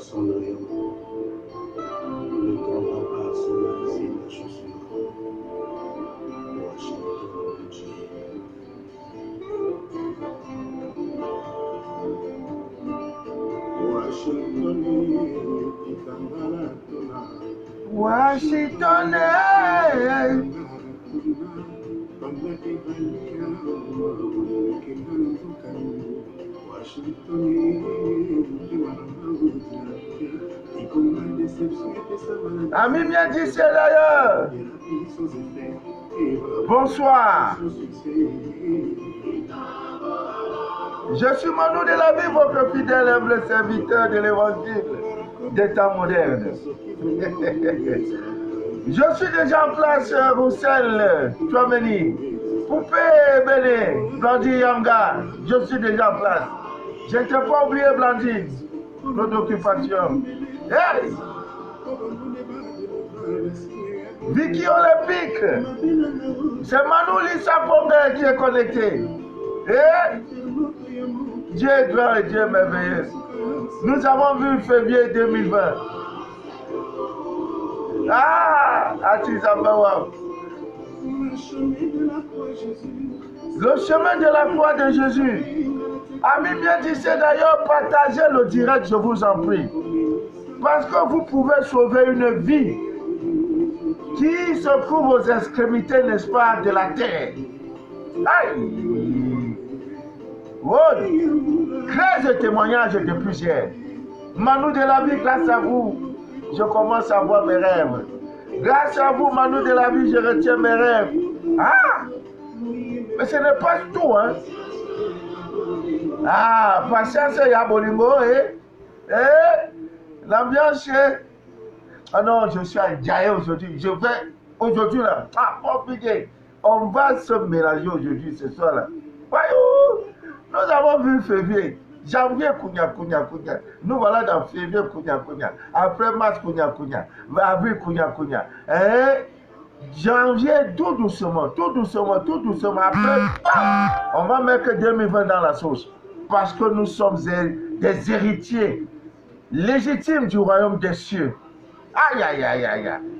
Cendrillon, le grand papa sur la visite de chaussure, Washington, Washington, Ami bien dit c'est d'ailleurs. Bonsoir. Je suis Manu de la vie, votre fidèle humble serviteur de l'évangile des temps modernes. Je suis déjà en place, Roussel, Chouameni, Poupée Béné, Blandine Yanga. Je suis déjà en place. Je ne t'ai pas oublié, Blandine, notre occupation. Hey! Vicky Olympique, c'est Manu Lissa Pombe qui est connecté. Et Dieu est grand et Dieu est merveilleux. Nous avons vu février 2020. Ah, Atizabawa. Le chemin de la croix de Jésus. Ami bien dit, c'est d'ailleurs partagez le direct, je vous en prie. Parce que vous pouvez sauver une vie qui se trouve aux extrémités, n'est-ce pas, de la terre. Aïe! Oh, 13 témoignages de plusieurs. Manu de la vie, grâce à vous, je commence à voir mes rêves. Grâce à vous, Manu de la vie, je retiens mes rêves. Ah! Mais ce n'est pas tout, hein? Ah, patience, il y a Bolingo, l'ambiance, ah non, je suis à Djaïe aujourd'hui. Je vais, aujourd'hui, là, compliqué. On va se mélanger aujourd'hui, ce soir-là. Voyons, nous avons vu février. Janvier, Kounia. Nous voilà dans février, Kounia. Après mars, Kounia. Avril, Kounia. Janvier, tout doucement. Après, on va mettre 2020 dans la sauce. Parce que nous sommes des héritiers légitimes du royaume des cieux. Aïe.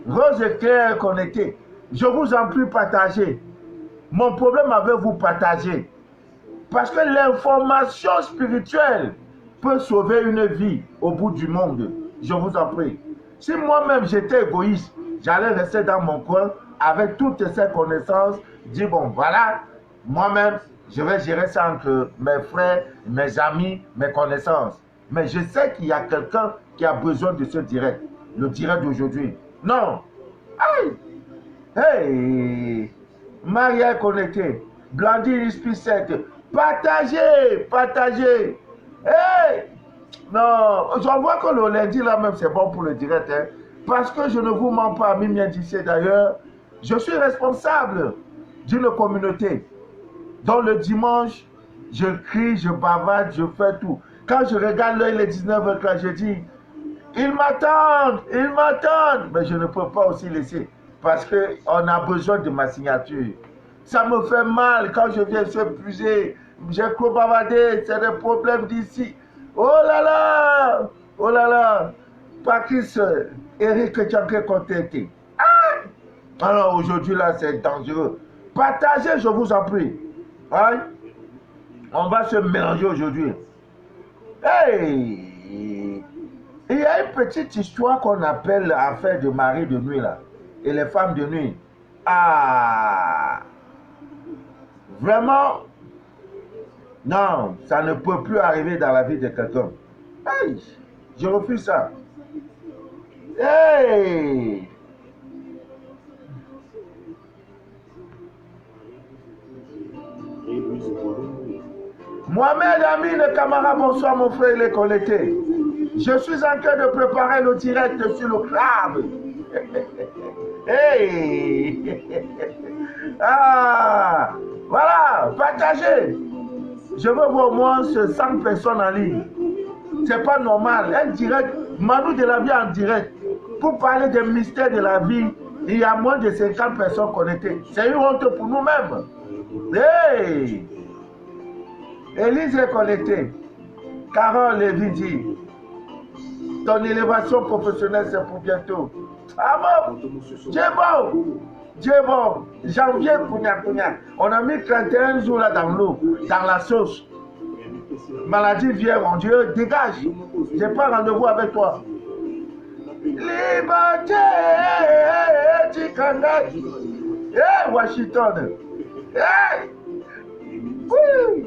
Rose et Claire connectés. Je vous en prie, partagez. Mon problème avec vous, partagez. Parce que l'information spirituelle peut sauver une vie au bout du monde. Je vous en prie. Si moi-même j'étais égoïste, j'allais rester dans mon coin avec toutes ces connaissances, dire bon voilà, moi-même je vais gérer ça entre mes frères, mes amis, mes connaissances. Mais je sais qu'il y a quelqu'un qui a besoin de ce direct, le direct d'aujourd'hui. Non. Aïe. Hey. Maria est connectée. Blandine Ispicette. Partagez. Hey. Non, je vois que le lundi là même c'est bon pour le direct. Hein, parce que je ne vous mens pas, Ami bien dit d'ailleurs, je suis responsable d'une communauté. Donc le dimanche, je crie, je bavarde, je fais tout. Quand je regarde l'heure, il est 19h, quand je dis, ils m'attendent. Mais je ne peux pas aussi laisser. Parce qu'on a besoin de ma signature. Ça me fait mal quand je viens s'épuiser. J'ai trop bavardé, c'est des problèmes d'ici. Oh là là. Patrice, Eric Tchanké contacté. Alors aujourd'hui là, c'est dangereux. Partagez, je vous en prie. Hein? On va se mélanger aujourd'hui. Hey! Il y a une petite histoire qu'on appelle l'affaire de mari de nuit là. Et les femmes de nuit. Ah! Vraiment? Non, ça ne peut plus arriver dans la vie de quelqu'un. Hey! Je refuse ça. Hey! Mohamed Amine Kamara, bonsoir mon frère, il est connecté. Je suis en train de préparer le direct sur le crabe. Hey! Ah! Voilà, partagez. Je veux voir au moins 100 personnes en ligne. C'est pas normal. Un direct, Manu de la vie en direct. Pour parler des mystères de la vie, il y a moins de 50 personnes connectées. C'est une honte pour nous-mêmes. Hey! Élise est connectée. Carole Lévy dit. Ton élévation professionnelle, c'est pour bientôt. Amen. Dieu est bon. Dieu est bon. Janvier, Kounia. On a mis 31 jours là dans l'eau, dans la sauce. Maladie vient, mon Dieu, dégage. Je n'ai pas rendez-vous avec toi. Liberté, Tikanga. Washington. Oui.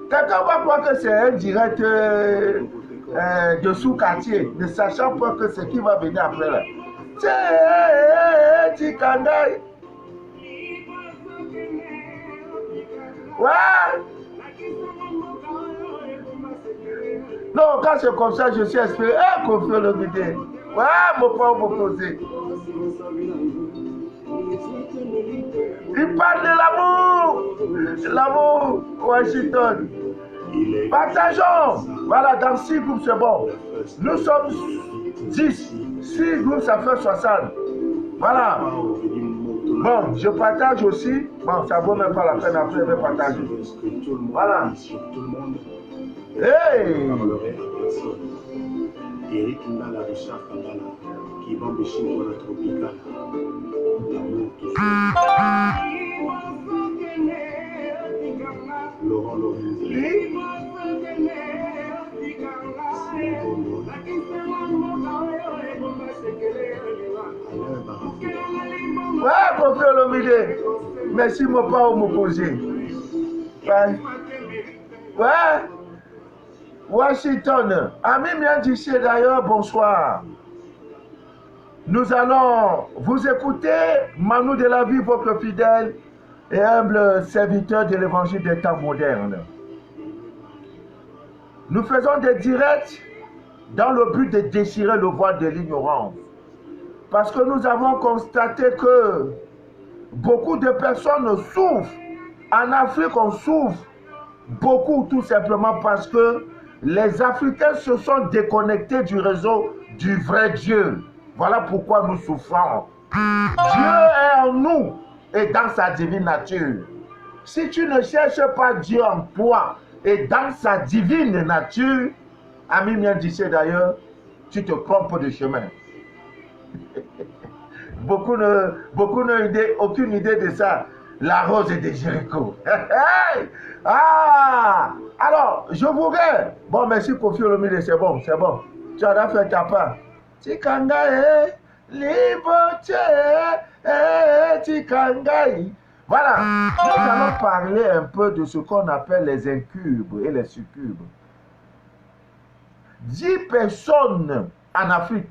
Quelqu'un va croire que c'est un direct de sous-quartier, ne sachant pas que c'est qui va venir après là. Tikanga. Ouais. Non, quand c'est comme ça, je suis espéré. Qu'on fait le vidéo. Ouais, mon pauvre opposé. Il parle de l'amour. L'amour, Washington. Partageons. Voilà, dans 6 groupes, c'est bon. Nous sommes 10. 6 groupes, ça fait 60. Voilà. Bon, je partage aussi. Bon, ça ne vaut même pas la peine après, je vais partager. Voilà. Hey! Eric Ndala, Richard Kangala, qui va me chier pour la tropicale. L'amour qui Laurent Lorenzi. Ouais, Kofi Olomide. Merci, mon père, m'opposer. Ouais. Ouais. Washington. Ami Miandiché d'ailleurs, bonsoir. Nous allons vous écouter, Manu de la vie, votre fidèle et humble serviteur de l'évangile des temps modernes. Nous faisons des directs dans le but de déchirer le voile de l'ignorance. Parce que nous avons constaté que beaucoup de personnes souffrent. En Afrique, on souffre beaucoup tout simplement parce que les Africains se sont déconnectés du réseau du vrai Dieu. Voilà pourquoi nous souffrons. Dieu est en nous et dans sa divine nature. Si tu ne cherches pas Dieu en toi et dans sa divine nature, ami mien disait d'ailleurs, tu te trompes de chemin. Beaucoup n'ont aucune idée de ça. La rose de Jéricho. Ah! Alors, je voudrais. Bon, merci Kofi Olomide, c'est bon, c'est bon. Tu as fait ta part. Tikangaï, liberté, Tikangaï. Voilà. Nous allons parler un peu de ce qu'on appelle les incubes et les succubes. 10 personnes en Afrique.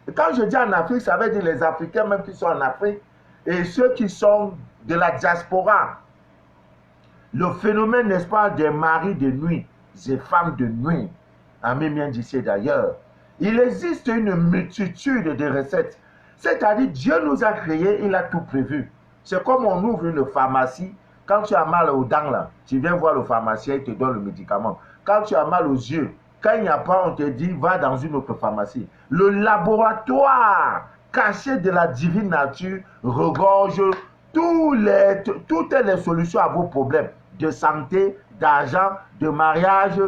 Et quand je dis en Afrique, ça veut dire les Africains même qui sont en Afrique et ceux qui sont de la diaspora. Le phénomène, n'est-ce pas, des maris de nuit, des femmes de nuit, ami bien d'ici d'ailleurs. Il existe une multitude de recettes. C'est-à-dire, Dieu nous a créés, il a tout prévu. C'est comme on ouvre une pharmacie. Quand tu as mal aux dents, là, tu viens voir le pharmacien, il te donne le médicament. Quand tu as mal aux yeux, quand il n'y a pas, on te dit, va dans une autre pharmacie. Le laboratoire caché de la divine nature regorge toutes les solutions à vos problèmes de santé, d'argent, de mariage,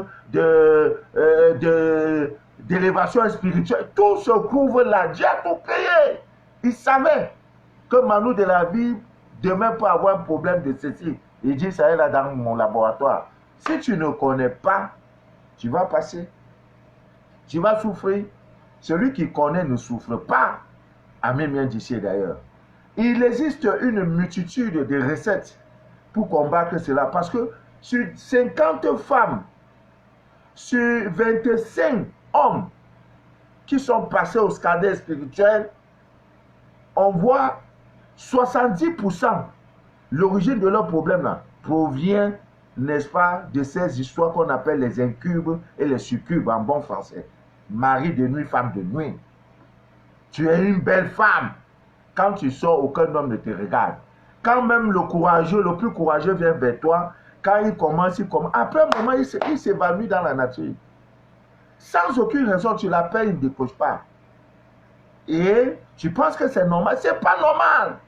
d'élévation spirituelle. Tout se couvre là. Dieu a tout créé. Il savait que Manu de la vie demain peut avoir un problème de ceci. Il dit, ça est là dans mon laboratoire. Si tu ne connais pas, tu vas passer. Tu vas souffrir. Celui qui connaît ne souffre pas. Ami bien d'ici d'ailleurs. Il existe une multitude de recettes pour combattre cela. Parce que sur 50 femmes, sur 25 hommes qui sont passés au scanner spirituel, on voit 70%. L'origine de leur problème là provient, n'est-ce pas, de ces histoires qu'on appelle les incubes et les succubes en bon français. Mari de nuit, femme de nuit. Tu es une belle femme. Quand tu sors, aucun homme ne te regarde. Quand même le courageux, le plus courageux vient vers toi, quand il commence, après un moment, il s'évanouit dans la nature. Sans aucune raison, tu l'appelles, il ne décroche pas. Et tu penses que c'est normal. Ce n'est pas normal.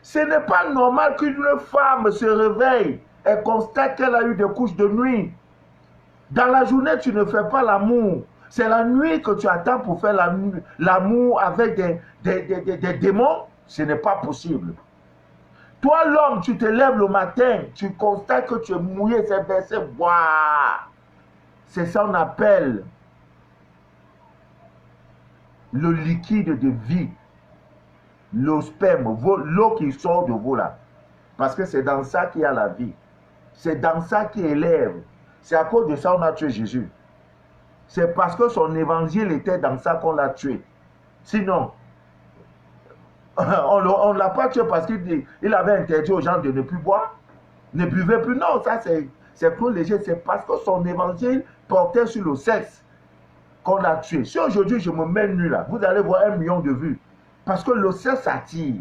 Ce n'est pas normal qu'une femme se réveille et constate qu'elle a eu des couches de nuit. Dans la journée, tu ne fais pas l'amour. C'est la nuit que tu attends pour faire l'amour avec des démons. Ce n'est pas possible. Toi, l'homme, tu te lèves le matin, tu constates que tu es mouillé, c'est versé. Waouh! C'est ça qu'on appelle le liquide de vie. Le sperme, l'eau qui sort de vous là. Parce que c'est dans ça qu'il y a la vie. C'est dans ça qu'il élève. C'est à cause de ça qu'on a tué Jésus. C'est parce que son évangile était dans ça qu'on l'a tué. Sinon, on ne l'a pas tué parce qu'il avait interdit aux gens de ne plus boire, ne buvez plus. Non, ça c'est trop léger. C'est parce que son évangile portait sur le sexe qu'on l'a tué. Si aujourd'hui je me mets nu là, vous allez voir 1 million de vues. Parce que le sexe attire.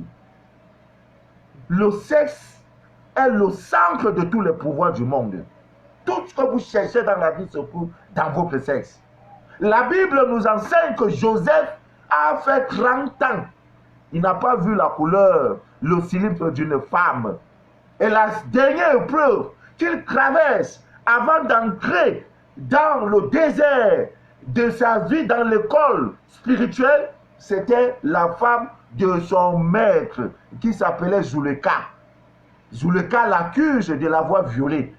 Le sexe est le centre de tous les pouvoirs du monde. Tout ce que vous cherchez dans la vie se trouve dans votre sexe. La Bible nous enseigne que Joseph a fait 30 ans. Il n'a pas vu la couleur, le cilibre d'une femme. Et la dernière épreuve qu'il traverse avant d'entrer dans le désert de sa vie dans l'école spirituelle, c'était la femme de son maître qui s'appelait Zuleka. Zuleka l'accuse de l'avoir violée.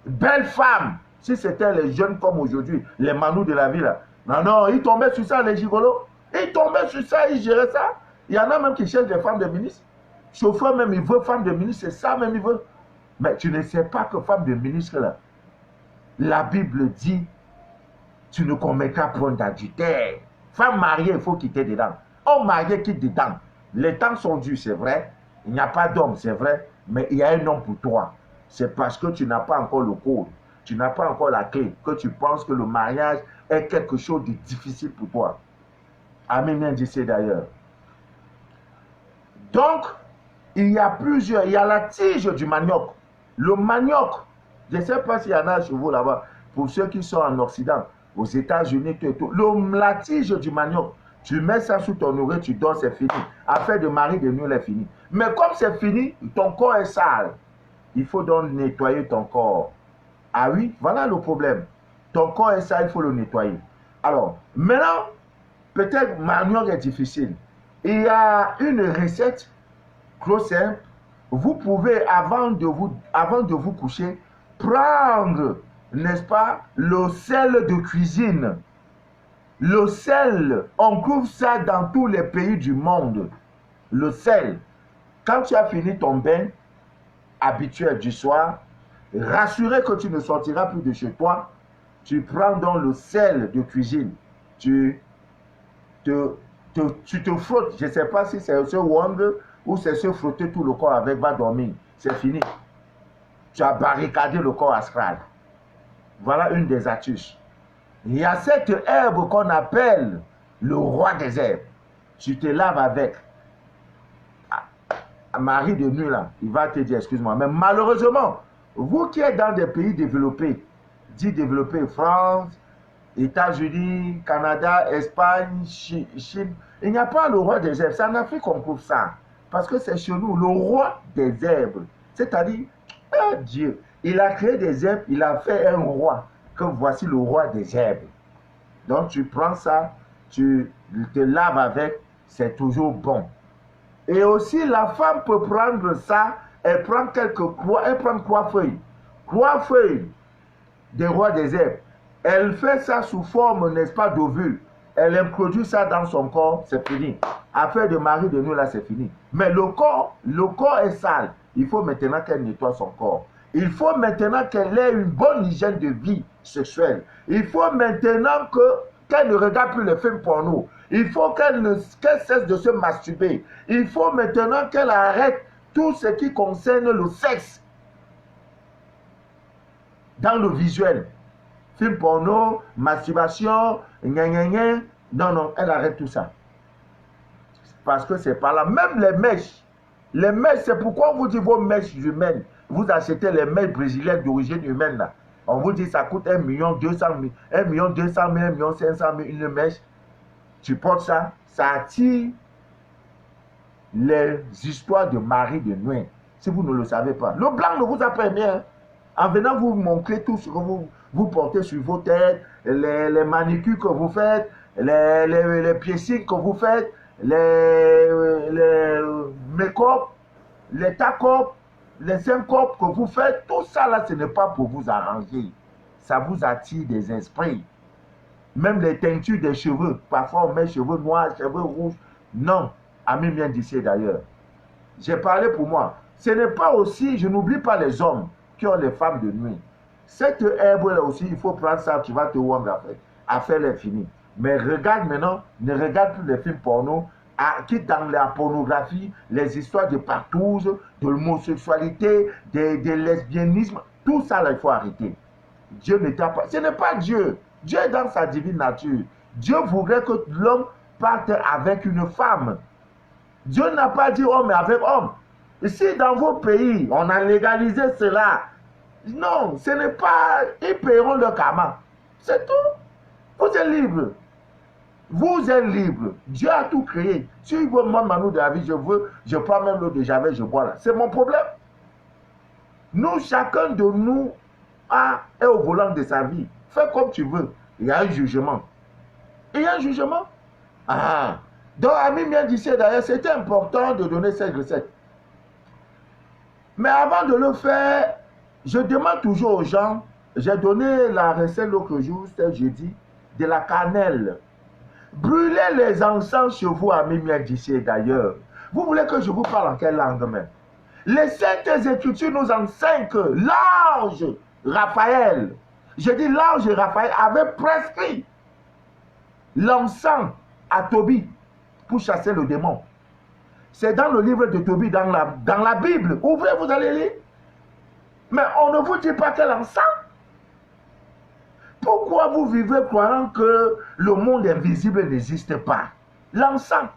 Belle femme. Si c'était les jeunes comme aujourd'hui, les manous de la ville. Non, non, ils tombaient sur ça, les gigolos. Ils tombaient sur ça, ils géraient ça. Il y en a même qui cherchent des femmes de ministre. Chauffeur même, il veut femme de ministre, c'est ça même il veut. Mais tu ne sais pas que femme de ministre, là, la Bible dit, tu ne commettras point d'adultère. Femme mariée, il faut quitter dedans. Homme marié quitte dedans. Les temps sont durs, c'est vrai. Il n'y a pas d'homme, c'est vrai. Mais il y a un homme pour toi. C'est parce que tu n'as pas encore le code. Tu n'as pas encore la clé. Que tu penses que le mariage est quelque chose de difficile pour toi. Amen, dit d'ailleurs. Donc, il y a plusieurs. Il y a la tige du manioc. Le manioc, je ne sais pas s'il y en a chez vous là-bas, pour ceux qui sont en Occident, aux États-Unis, tout. La tige du manioc, tu mets ça sous ton oreille, tu dors, c'est fini. Affaire de mari de nuit, elle est finie. Mais comme c'est fini, ton corps est sale. Il faut donc nettoyer ton corps. Ah oui, voilà le problème. Ton corps est sale, il faut le nettoyer. Alors, maintenant, peut-être manioc est difficile. Il y a une recette trop simple. Vous pouvez, avant de vous coucher, prendre, n'est-ce pas, le sel de cuisine. Le sel, on trouve ça dans tous les pays du monde. Le sel. Quand tu as fini ton bain habituel du soir, rassuré que tu ne sortiras plus de chez toi, tu prends donc le sel de cuisine. Tu te frottes. Je ne sais pas si c'est ce wand ou c'est se frotter tout le corps avec, va dormir. C'est fini. Tu as barricadé le corps astral. Voilà une des astuces. Il y a cette herbe qu'on appelle le roi des herbes. Tu te laves avec. Marie de nuit là, il va te dire, excuse-moi, mais malheureusement, vous qui êtes dans des pays développés, dits développés, France, États-Unis, Canada, Espagne, Chine, il n'y a pas le roi des herbes. C'est en Afrique qu'on trouve ça. Parce que c'est chez nous, le roi des herbes. C'est-à-dire, Dieu, il a créé des herbes, il a fait un roi. Que voici le roi des herbes. Donc tu prends ça, tu te laves avec, c'est toujours bon. Et aussi, la femme peut prendre ça, elle prend quelques croix, elle prend 3 feuilles. 3 feuilles des rois des herbes. Elle fait ça sous forme, n'est-ce pas, d'ovule. Elle introduit ça dans son corps, c'est fini. Affaire de mari de nous, là, c'est fini. Mais le corps est sale. Il faut maintenant qu'elle nettoie son corps. Il faut maintenant qu'elle ait une bonne hygiène de vie sexuelle. Il faut maintenant qu'elle ne regarde plus les films porno. Il faut qu'elle cesse de se masturber. Il faut maintenant qu'elle arrête tout ce qui concerne le sexe dans le visuel. Film porno, masturbation, gna gna gna. Non, non, elle arrête tout ça. Parce que c'est pas là. Même les mèches. Les mèches, c'est pourquoi on vous dit vos mèches humaines. Vous achetez les mèches brésiliennes d'origine humaine là. On vous dit ça coûte 1 200 000, 1 200 000, 1 500 000 une mèche. Tu portes ça, ça attire les histoires de mari de nuit. Si vous ne le savez pas. Le blanc ne vous a pas aimé. Hein? En venant vous montrer tout ce que vous vous portez sur vos têtes, les manicures que vous faites, les piercings que vous faites, les make-up, les take-up, les syncopes que vous faites, tout ça là, ce n'est pas pour vous arranger. Ça vous attire des esprits. Même les teintures des cheveux. Parfois, on met cheveux noirs, cheveux rouges. Non. Ami vient d'ici d'ailleurs. J'ai parlé pour moi. Ce n'est pas aussi, je n'oublie pas les hommes qui ont les femmes de nuit. Cette herbe-là aussi, il faut prendre ça, tu vas te wang affaire est finie. Mais regarde maintenant, ne regarde plus les films porno, qui dans la pornographie, les histoires de partouze, de l'homosexualité, de lesbianisme, tout ça là, il faut arrêter. Dieu ne t'a pas, ce n'est pas Dieu. Dieu est dans sa divine nature. Dieu voudrait que l'homme parte avec une femme. Dieu n'a pas dit homme avec homme. Ici, dans vos pays, on a légalisé cela. Non, ce n'est pas... Ils paieront le karma. C'est tout. Vous êtes libre. Vous êtes libre. Dieu a tout créé. Si il veut moi, Manu de la vie, je prends même l'eau de Javel, je bois là. C'est mon problème. Nous, chacun de nous est au volant de sa vie. Fais comme tu veux. Il y a un jugement. Il y a un jugement. Ah. Donc, Ami vient d'ici d'ailleurs, c'était important de donner cette recette. Mais avant de le faire, je demande toujours aux gens, j'ai donné la recette l'autre jour, c'était jeudi, de la cannelle. Brûlez les encens chez vous, Ami vient d'ici d'ailleurs. Vous voulez que je vous parle en quelle langue même? Les Saintes Écritures nous enseignent que l'ange Raphaël, je dis l'ange Raphaël avait prescrit l'encens à Tobie pour chasser le démon. C'est dans le livre de Tobie, dans la Bible. Ouvrez, vous allez lire. Mais on ne vous dit pas quel encens. Pourquoi vous vivez croyant que le monde invisible n'existe pas? L'encens,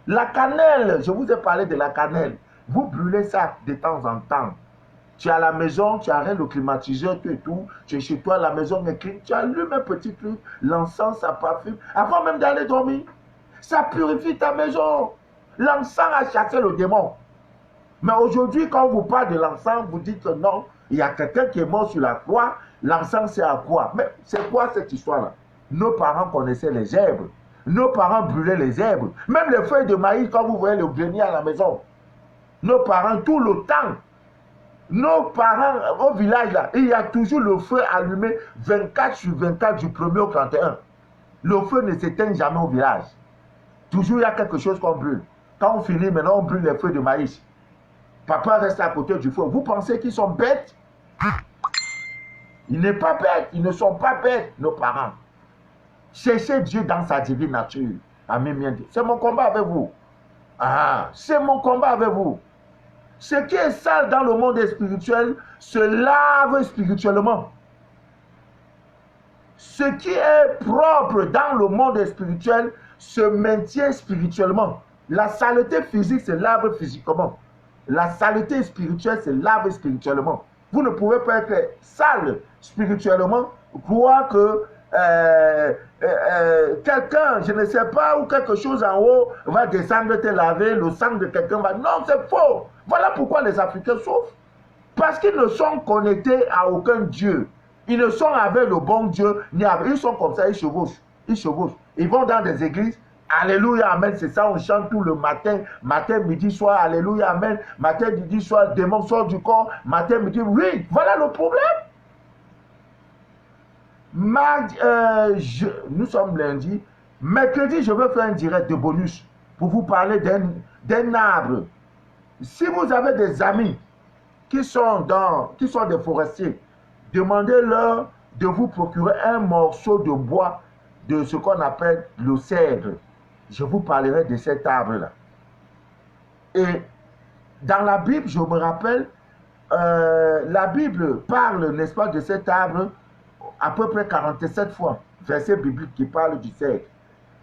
la cannelle, je vous ai parlé de la cannelle. Vous brûlez ça de temps en temps. Tu es à la maison, tu arrêtes le climatiseur, tout et tout. Tu es chez toi, la maison est clean. Tu allumes un petit truc, l'encens, ça parfume. Avant même d'aller dormir, ça purifie ta maison. L'encens a chassé le démon. Mais aujourd'hui, quand on vous parle de l'encens, vous dites que non, il y a quelqu'un qui est mort sur la croix. L'encens, c'est à quoi? Mais c'est quoi cette histoire-là? Nos parents connaissaient les herbes. Nos parents brûlaient les herbes. Même les feuilles de maïs, quand vous voyez le grenier à la maison. Nos parents, tout le temps. Nos parents, au village, là, il y a toujours le feu allumé 24 sur 24 du 1er au 31. Le feu ne s'éteint jamais au village. Toujours, il y a quelque chose qu'on brûle. Quand on finit, maintenant, on brûle les feuilles de maïs. Papa reste à côté du feu. Vous pensez qu'ils sont bêtes? Ils ne sont pas bêtes. Ils ne sont pas bêtes, nos parents. Cherchez Dieu dans sa divine nature. Amen. C'est mon combat avec vous. Ah, c'est mon combat avec vous. Ce qui est sale dans le monde spirituel se lave spirituellement. Ce qui est propre dans le monde spirituel se maintient spirituellement. La saleté physique se lave physiquement. La saleté spirituelle se lave spirituellement. Vous ne pouvez pas être sale spirituellement, croire que quelqu'un, je ne sais pas, ou quelque chose en haut va descendre te laver, le sang de quelqu'un va... Non, c'est faux. Voilà pourquoi les Africains souffrent. Parce qu'ils ne sont connectés à aucun Dieu. Ils ne sont avec le bon Dieu, ni avec... Ils sont comme ça, ils chevauchent. Ils chevauchent. Ils vont dans des églises. Alléluia, amen, c'est ça, on chante tout le matin, midi, soir, alléluia, amen, matin, midi, soir, démon sort du corps, matin, midi, oui, voilà le problème. Nous sommes lundi, mercredi, je vais faire un direct de bonus pour vous parler d'un arbre. Si vous avez des amis qui sont des forestiers, demandez-leur de vous procurer un morceau de bois de ce qu'on appelle le cèdre. Je vous parlerai de cet arbre-là. Et dans la Bible, je me rappelle, la Bible parle, n'est-ce pas, de cet arbre à peu près 47 fois. Verset biblique qui parle du cèdre.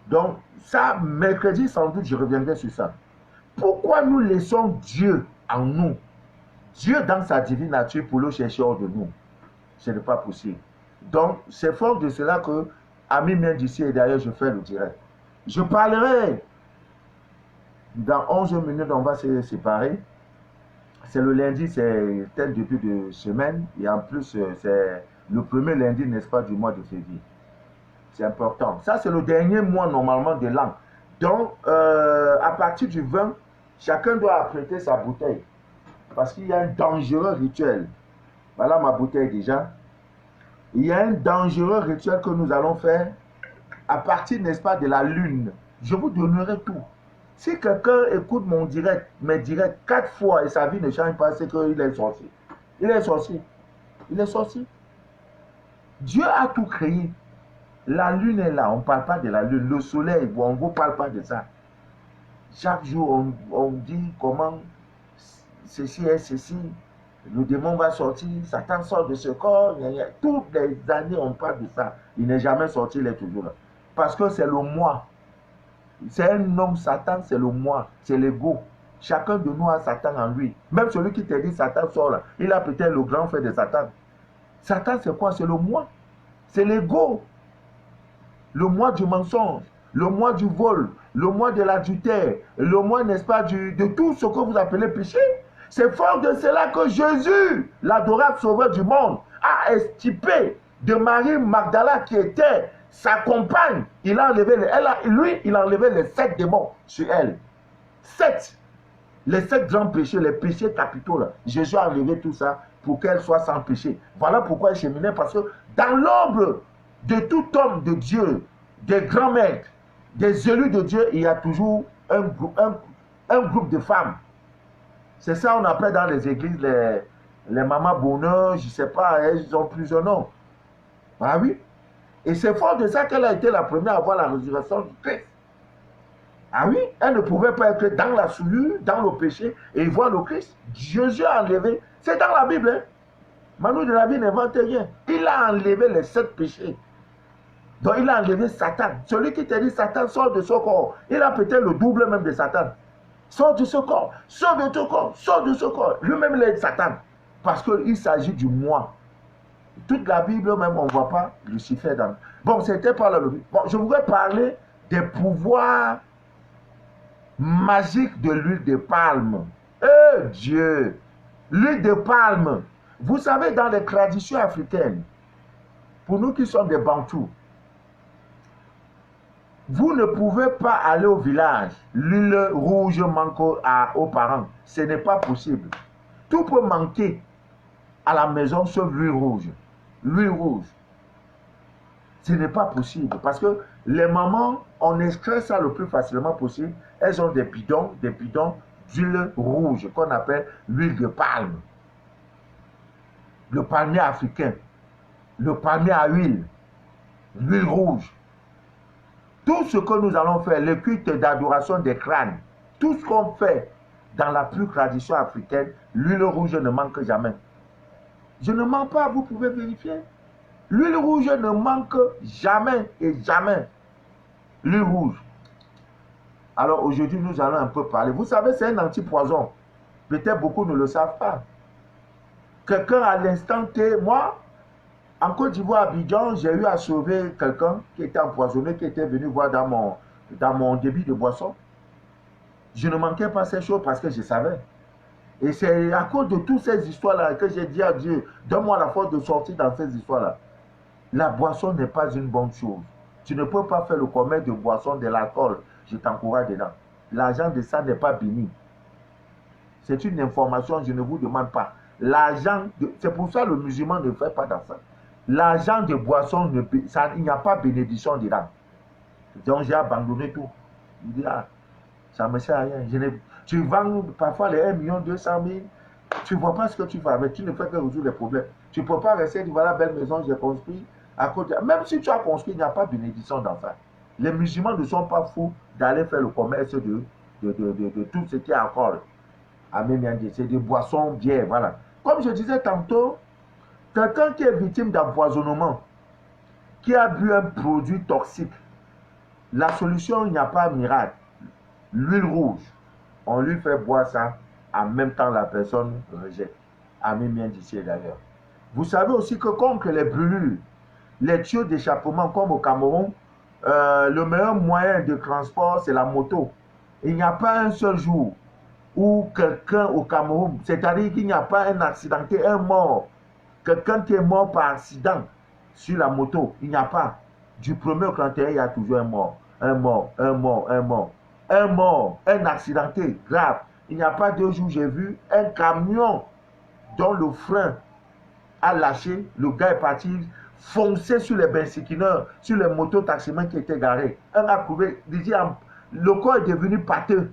Donc, ça, mercredi, sans doute, je reviendrai sur ça. Pourquoi nous laissons Dieu en nous? Dieu dans sa divine nature pour le chercher hors de nous. Ce n'est pas possible. Donc, c'est fort de cela que Ami vient d'ici et d'ailleurs je fais le direct. Je parlerai dans 11 minutes, on va se séparer. C'est le lundi, c'est un début de semaine et en plus le premier lundi, n'est-ce pas, du mois de février. C'est important. Ça, c'est le dernier mois, normalement, de l'an. Donc, à partir du 20, chacun doit apprêter sa bouteille. Parce qu'il y a un dangereux rituel. Voilà ma bouteille déjà. Il y a un dangereux rituel que nous allons faire à partir, n'est-ce pas, de la lune. Je vous donnerai tout. Si quelqu'un écoute mon direct, mes directs 4 fois et sa vie ne change pas, c'est qu'il est sorcier. Il est sorcier. Il est sorcier. Dieu a tout créé. La lune est là. On ne parle pas de la lune. Le soleil, on ne vous parle pas de ça. Chaque jour, on dit comment ceci est ceci. Le démon va sortir, Satan sort de ce corps. Toutes les années, on parle de ça. Il n'est jamais sorti, il est toujours là. Parce que c'est le moi. C'est un homme, Satan, c'est le moi. C'est l'ego. Chacun de nous a Satan en lui. Même celui qui te dit Satan sort là, il a peut-être le grand frère de Satan. Satan, c'est quoi? C'est le moi. C'est l'ego. Le moi du mensonge, le moi du vol, le moi de l'adultère, le moi, n'est-ce pas, de tout ce que vous appelez péché. C'est fort de cela que Jésus, l'adorable sauveur du monde, a extirpé de Marie Magdala qui était sa compagne. Il a enlevé, il a enlevé les 7 démons sur elle. 7. Les 7 grands péchés, les péchés capitaux. Là. Jésus a enlevé tout ça pour qu'elle soit sans péché. Voilà pourquoi il cheminait, parce que dans l'ombre de tout homme de Dieu, des grands maîtres, des élus de Dieu, il y a toujours un groupe de femmes. C'est ça qu'on appelle dans les églises les mamans bonheur, je ne sais pas, elles ont plusieurs noms. Ah oui. Et c'est fort de ça qu'elle a été la première à voir la résurrection du Christ. Ah oui, elle ne pouvait pas être dans la souillure, dans le péché, et voir le Christ. Jésus a enlevé, c'est dans la Bible, hein. Manu de la Bible n'invente rien. Il a enlevé les 7 péchés. Donc il a enlevé Satan. Celui qui te dit Satan sort de ce corps, il a peut-être le double même de Satan. Sors de ce corps, sors de ce corps, sors de ce corps. Lui-même, il est Satan. Parce qu'il s'agit du moi. Toute la Bible, même, on ne voit pas Lucifer dans. Bon, c'était pas là le but. Bon, je voudrais parler des pouvoirs magiques de l'huile de palme. Eh Dieu! L'huile de palme. Vous savez, dans les traditions africaines, pour nous qui sommes des Bantous, vous ne pouvez pas aller au village. L'huile rouge manque aux parents. Ce n'est pas possible. Tout peut manquer à la maison sauf l'huile rouge. L'huile rouge. Ce n'est pas possible. Parce que les mamans, on extrait ça le plus facilement possible. Elles ont des bidons d'huile rouge qu'on appelle l'huile de palme. Le palmier africain. Le palmier à huile. L'huile rouge. Tout ce que nous allons faire, le culte d'adoration des crânes, tout ce qu'on fait dans la pure tradition africaine, l'huile rouge ne manque jamais. Je ne mens pas, vous pouvez vérifier. L'huile rouge ne manque jamais et jamais. L'huile rouge. Alors aujourd'hui, nous allons un peu parler. Vous savez, c'est un antipoison. Peut-être beaucoup ne le savent pas. Quelqu'un à l'instant T, moi, en Côte d'Ivoire, à Abidjan, j'ai eu à sauver quelqu'un qui était empoisonné, qui était venu voir dans mon débit de boisson. Je ne manquais pas ces choses parce que je savais. Et c'est à cause de toutes ces histoires-là que j'ai dit à Dieu, donne-moi la force de sortir dans ces histoires-là. La boisson n'est pas une bonne chose. Tu ne peux pas faire le commerce de boisson, de l'alcool. Je t'encourage dedans. L'argent de ça n'est pas béni. C'est une information, je ne vous demande pas. L'argent, c'est pour ça que le musulman ne fait pas dans ça. L'argent de boisson, il n'y a pas bénédiction dedans. Donc j'ai abandonné tout. Il dit, ah, ça ne me sert à rien. Tu vends parfois les 1,2 million, tu ne vois pas ce que tu fais avec, tu ne fais que résoudre les problèmes. Tu ne peux pas rester, voilà, belle maison, j'ai construit. À côté. Même si tu as construit, il n'y a pas bénédiction dans ça. Les musulmans ne sont pas fous d'aller faire le commerce de tout ce qui est encore. Amen, c'est des boissons, bières, voilà. Comme je disais tantôt, quelqu'un qui est victime d'empoisonnement, qui a bu un produit toxique, la solution, il n'y a pas miracle. L'huile rouge, on lui fait boire ça, en même temps la personne rejette. Amen, bien d'ici d'ailleurs. Vous savez aussi que contre les brûlures, les tuyaux d'échappement, comme au Cameroun, le meilleur moyen de transport, c'est la moto. Il n'y a pas un seul jour où quelqu'un au Cameroun, c'est-à-dire qu'il n'y a pas un accidenté, un mort, quelqu'un qui est mort par accident sur la moto, il n'y a pas. Du 1er au 31, il y a toujours un mort. Un mort, un mort, un mort. Un mort, un accidenté grave. Il n'y a pas 2 jours, j'ai vu un camion dont le frein a lâché. Le gars est parti foncer sur les bensikineurs, sur les motos taximens qui étaient garés. Un a trouvé, le corps est devenu pâteux.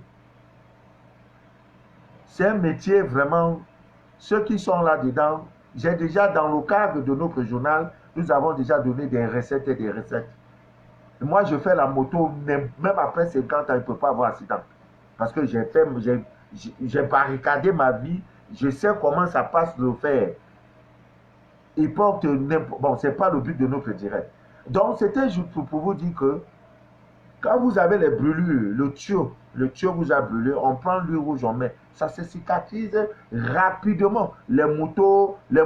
C'est un métier vraiment, ceux qui sont là-dedans, j'ai déjà dans le cadre de notre journal, nous avons déjà donné des recettes et des recettes. Moi, je fais la moto, même après 50 ans, il ne peut pas avoir accident. Parce que j'ai barricadé ma vie, je sais comment ça passe le faire. Il porte bon, ce n'est pas le but de notre direct. Donc, c'était juste pour vous dire que quand vous avez les brûlures, le tuyau vous a brûlé, on prend l'huile rouge, on met. Ça se cicatrise rapidement. Les motos, les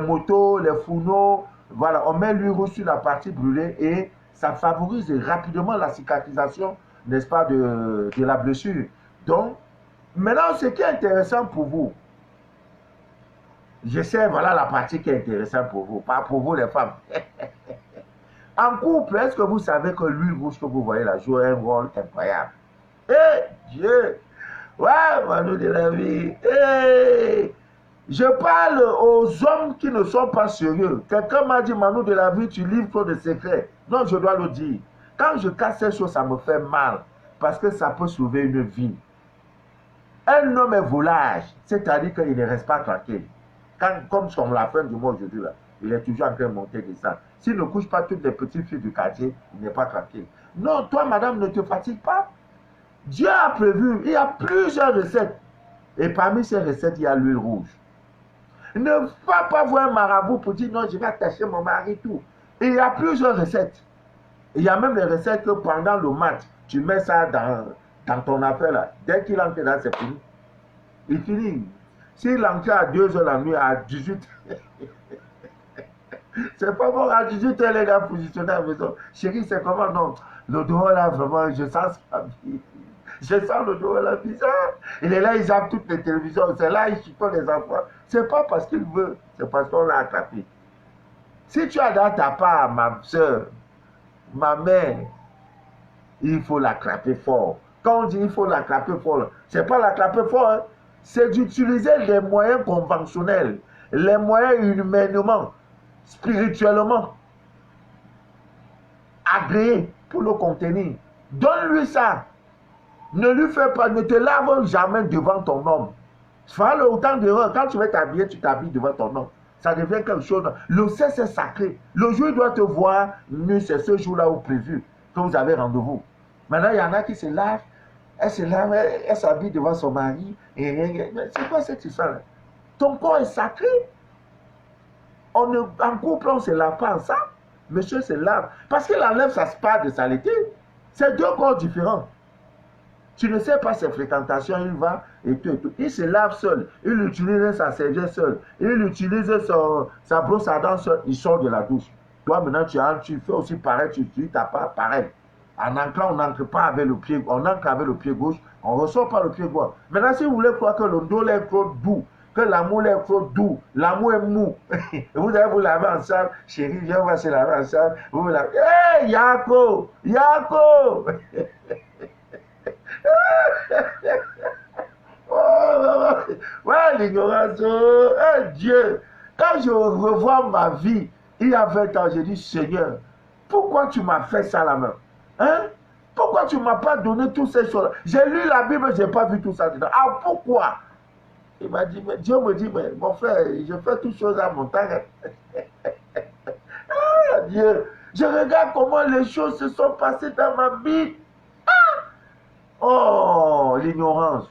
fourneaux, voilà, on met l'huile rouge sur la partie brûlée et ça favorise rapidement la cicatrisation, n'est-ce pas, de la blessure. Donc, maintenant, ce qui est intéressant pour vous, je sais, voilà la partie qui est intéressante pour vous, pas pour vous les femmes. En couple, est-ce que vous savez que l'huile rouge que vous voyez là joue un rôle incroyable? Eh, Dieu! Ouais, Manu de la vie. Eh, je parle aux hommes qui ne sont pas sérieux. Quelqu'un m'a dit, Manu de la vie, tu livres trop de secrets. Non, je dois le dire. Quand je casse ces choses, ça me fait mal. Parce que ça peut sauver une vie. Un homme est volage, c'est-à-dire qu'il ne reste pas tranquille. Comme sur la fin du mois aujourd'hui, là, il est toujours en train de monter des sangs. S'il ne couche pas toutes les petites filles du quartier, il n'est pas tranquille. Non, toi, madame, ne te fatigue pas. Dieu a prévu, il y a plusieurs recettes. Et parmi ces recettes, il y a l'huile rouge. Ne va pas voir un marabout pour dire non, je vais attacher mon mari, tout. Et il y a plusieurs recettes. Il y a même des recettes que pendant le match, tu mets ça dans ton affaire là. Dès qu'il entre là, c'est fini. Il finit. S'il entre à 2 h la nuit, à 18 c'est pas bon, à 18 h les gars positionnés à la maison. Chérie, c'est comment? Non, le dos là, vraiment, je sens sa vie. Je sens le dos là bizarre. Il est là, il zappe toutes les télévisions. C'est là, il chipote les enfants. C'est pas parce qu'il veut, c'est parce qu'on l'a attrapé. Si tu as dans ta part, ma soeur, ma mère, il faut l'attraper fort. Quand on dit il faut l'attraper fort, c'est pas l'attraper fort, hein. C'est d'utiliser les moyens conventionnels, les moyens humainement, spirituellement, agréés pour le contenir. Donne-lui ça. Ne lui fais pas, ne te lave jamais devant ton homme. Fais le autant d'erreurs. Quand tu vas t'habiller, tu t'habilles devant ton homme. Ça devient quelque chose. Le sexe est sacré. Le jour où il doit te voir nu, c'est ce jour-là où prévu que vous avez rendez-vous. Maintenant, il y en a qui se lavent. Elle se lave, elle s'habille devant son mari. C'est quoi cette histoire-là? Ton corps est sacré. En couple, on ne se lave pas ensemble. Monsieur se lave. Parce qu'il enlève sa part de saleté. C'est 2 corps différents. Tu ne sais pas ses fréquentations, il va et tout et tout. Il se lave seul. Il utilise sa serviette seul. Il utilise sa brosse à dents seul. Il sort de la douche. Toi, maintenant, tu fais aussi pareil. Tu t'as pas pareil. En entrant, on n'entre pas avec le pied. On entre avec le pied gauche. On ne ressort pas le pied gauche. Maintenant, si vous voulez croire que le dos est trop doux, que l'amour est trop doux, l'amour est mou, vous allez vous laver ensemble. Chérie, viens, on va se laver ensemble. Vous vous lavez. Hé, Yako! Yako! Oh, ouais, l'ignorance. Oh, Dieu. Quand je revois ma vie, il y a 20 ans, j'ai dit, Seigneur, pourquoi tu m'as fait ça la main? Hein? Pourquoi tu ne m'as pas donné toutes ces choses? J'ai lu la Bible, je n'ai pas vu tout ça dedans. Ah, pourquoi? Il m'a dit, mais Dieu me dit, mais mon frère, je fais toutes choses à mon temps. Ah, Dieu, je regarde comment les choses se sont passées dans ma vie. Oh, l'ignorance.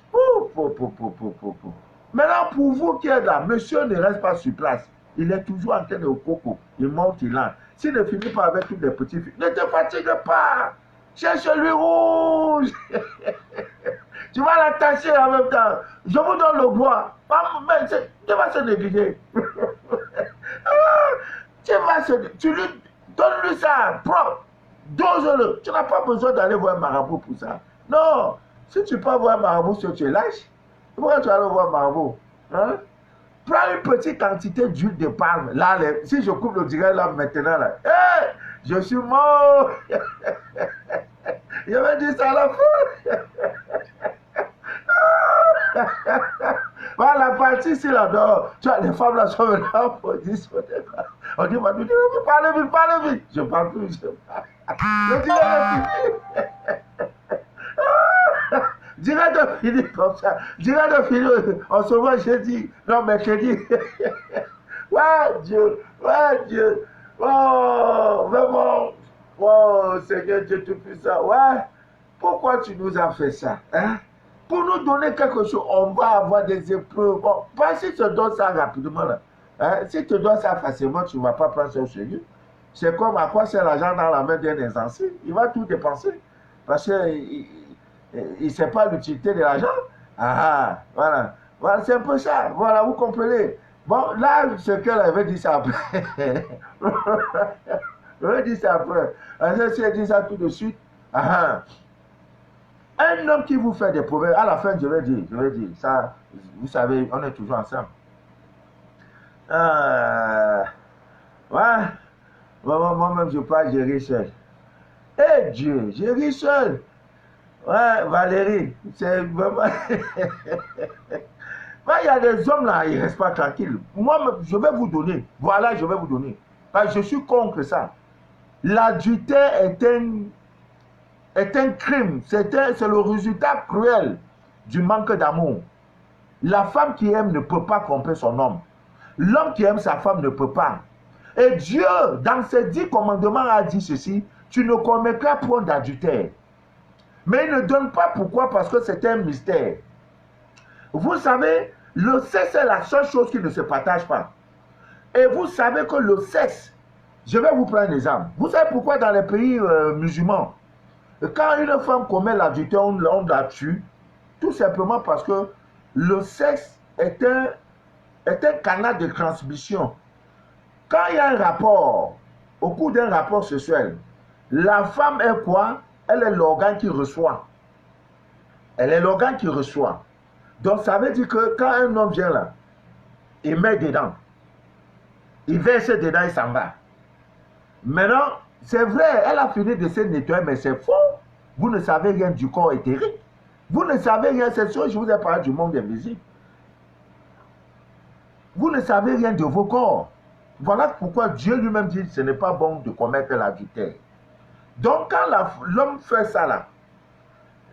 Maintenant, pour vous qui êtes là, monsieur ne reste pas sur place. Il est toujours en train de coco. Il monte, il entre. S'il ne finit pas avec toutes les petites filles, ne te fatigue pas. Cherche lui rouge. Tu vas l'attacher en même temps. Je vous donne le bois. Mais tu vas se négliger. Tu lui donnes-lui ça, propre. Dose-le. Tu n'as pas besoin d'aller voir un marabout pour ça. Non. Si tu peux voir un marabout, si tu es lâche, pourquoi tu vas aller voir un marabout? Hein? Prends une petite quantité d'huile de palme. Là, si je coupe le direct là maintenant, là, hey, je suis mort. Je vais dire ça à la fin. Voilà, la partie ici là-dedans. Tu vois, les femmes là sont là pour dire on dit, parlez vite. Je parle plus, je parle. Le direct est fini. Direct de fini comme ça. Direct de fini. On se voit jeudi. Non, mercredi. Ouais, Dieu. Oh, vraiment. Oh, Seigneur Dieu Tout-Puissant. Ouais. Pourquoi tu nous as fait ça? Hein? Pour nous donner quelque chose, on va avoir des épreuves. Bon, pas si tu te donnes ça rapidement. Là. Hein? Si tu te donnes ça facilement, tu ne vas pas prendre ça au sérieux. C'est comme à quoi c'est l'argent dans la main d'un insensé. Il va tout dépenser. Parce qu'il ne sait pas l'utilité de l'argent. Ah, voilà. Voilà, c'est un peu ça. Voilà, vous comprenez. Bon, là, ce qu'elle avait dit ça après. Je vais dire ça après. Si elle dit ça tout de suite. Ah, un homme qui vous fait des problèmes, à la fin, je vais dire, ça, vous savez, on est toujours ensemble. Ouais, moi-même, je parle, gérer seul. Eh Dieu, gérer seul. Ouais, Valérie, c'est vraiment... Il y a des hommes là, ils ne restent pas tranquilles. Moi, je vais vous donner. Voilà, je vais vous donner. Parce que je suis contre ça. L'adultère est un crime. C'est le résultat cruel du manque d'amour. La femme qui aime ne peut pas tromper son homme. L'homme qui aime sa femme ne peut pas. Et Dieu, dans ses 10 commandements, a dit ceci: tu ne commettras point d'adultère. Mais il ne donne pas pourquoi, parce que c'est un mystère. Vous savez, le sexe est la seule chose qui ne se partage pas. Et vous savez que le sexe, je vais vous prendre un exemple. Vous savez pourquoi dans les pays musulmans, quand une femme commet l'adultère, on la tue, tout simplement parce que le sexe est un canal de transmission. Quand il y a un rapport, au cours d'un rapport sexuel, la femme est quoi? Elle est l'organe qui reçoit. Elle est l'organe qui reçoit. Donc ça veut dire que quand un homme vient là, il met dedans, il verse dedans, il s'en va. Maintenant, c'est vrai, elle a fini de se nettoyer, mais c'est faux. Vous ne savez rien du corps éthérique. Vous ne savez rien, c'est sûr, je vous ai parlé du monde invisible. Vous ne savez rien de vos corps. Voilà pourquoi Dieu lui-même dit que ce n'est pas bon de commettre l'adultère. Donc quand l'homme fait ça là,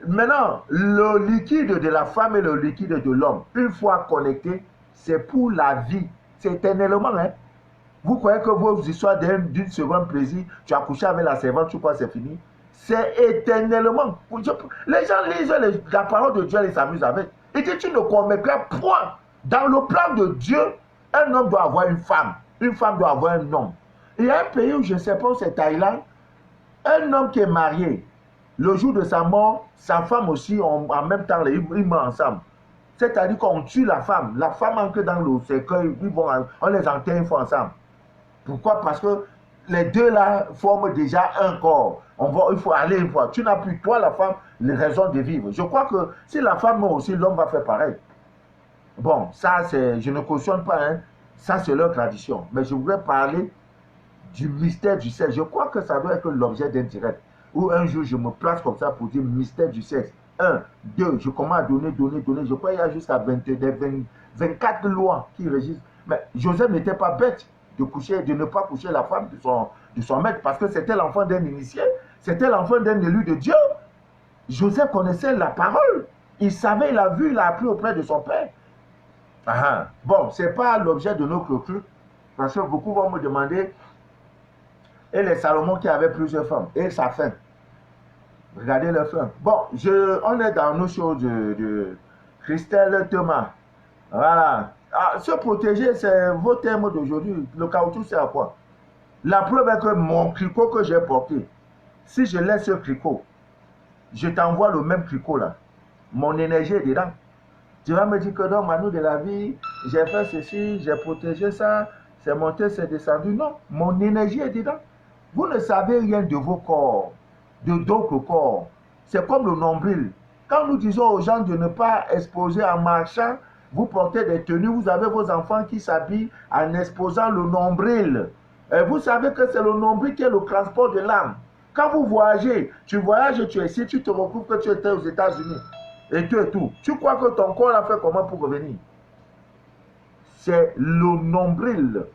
maintenant, le liquide de la femme et le liquide de l'homme, une fois connectés, c'est pour la vie. C'est éternellement, hein. Vous croyez que vos histoires d'une seconde plaisir, tu as couché avec la servante, tu crois que c'est fini? C'est éternellement. Les gens lisent la parole de Dieu et s'amusent avec. Il dit, tu ne commettras point. Dans le plan de Dieu, un homme doit avoir une femme doit avoir un homme. Il y a un pays où je ne sais pas où c'est Thaïlande, un homme qui est marié, le jour de sa mort, sa femme aussi, en même temps, ils meurent ensemble. C'est-à-dire qu'on tue la femme entre dans le cercueil, on les enterre une fois ensemble. Pourquoi? Parce que les deux là forment déjà un corps. Il faut aller une fois. Tu n'as plus, toi, la femme, les raisons de vivre. Je crois que si la femme meurt aussi, l'homme va faire pareil. Bon, ça, je ne cautionne pas, hein. Ça, c'est leur tradition. Mais je voudrais parler du mystère du sexe. Je crois que ça doit être l'objet d'un direct. Ou un jour, je me place comme ça pour dire mystère du sexe. 1, 2, je commence à donner. Je crois qu'il y a jusqu'à 24 lois qui régissent. Mais Joseph n'était pas bête de ne pas coucher la femme de son maître, parce que c'était l'enfant d'un initié, c'était l'enfant d'un élu de Dieu. Joseph connaissait la parole. Il savait, il a vu, il a appris auprès de son père. Bon, ce n'est pas l'objet de nos clôtures, parce que beaucoup vont me demander, et les Salomon qui avaient plusieurs femmes, et sa femme. Regardez leur femme. Bon, on est dans nos choses de Christelle Thomas. Voilà. Se protéger, c'est vos termes d'aujourd'hui. Le caoutchouc, c'est à quoi? La preuve est que mon tricot que j'ai porté, si je laisse ce tricot, je t'envoie le même tricot là. Mon énergie est dedans. Tu vas me dire que non, Manu de la vie, j'ai fait ceci, j'ai protégé ça, c'est monté, c'est descendu. Non, mon énergie est dedans. Vous ne savez rien de vos corps, de d'autres corps. C'est comme le nombril. Quand nous disons aux gens de ne pas exposer en marchant vous portez des tenues, vous avez vos enfants qui s'habillent en exposant le nombril. Et vous savez que c'est le nombril qui est le transport de l'âme. Quand vous voyagez, tu voyages et tu es ici, tu te retrouves que tu étais aux États-Unis. Et tout et tout. Tu crois que ton corps a fait comment pour revenir? C'est le nombril.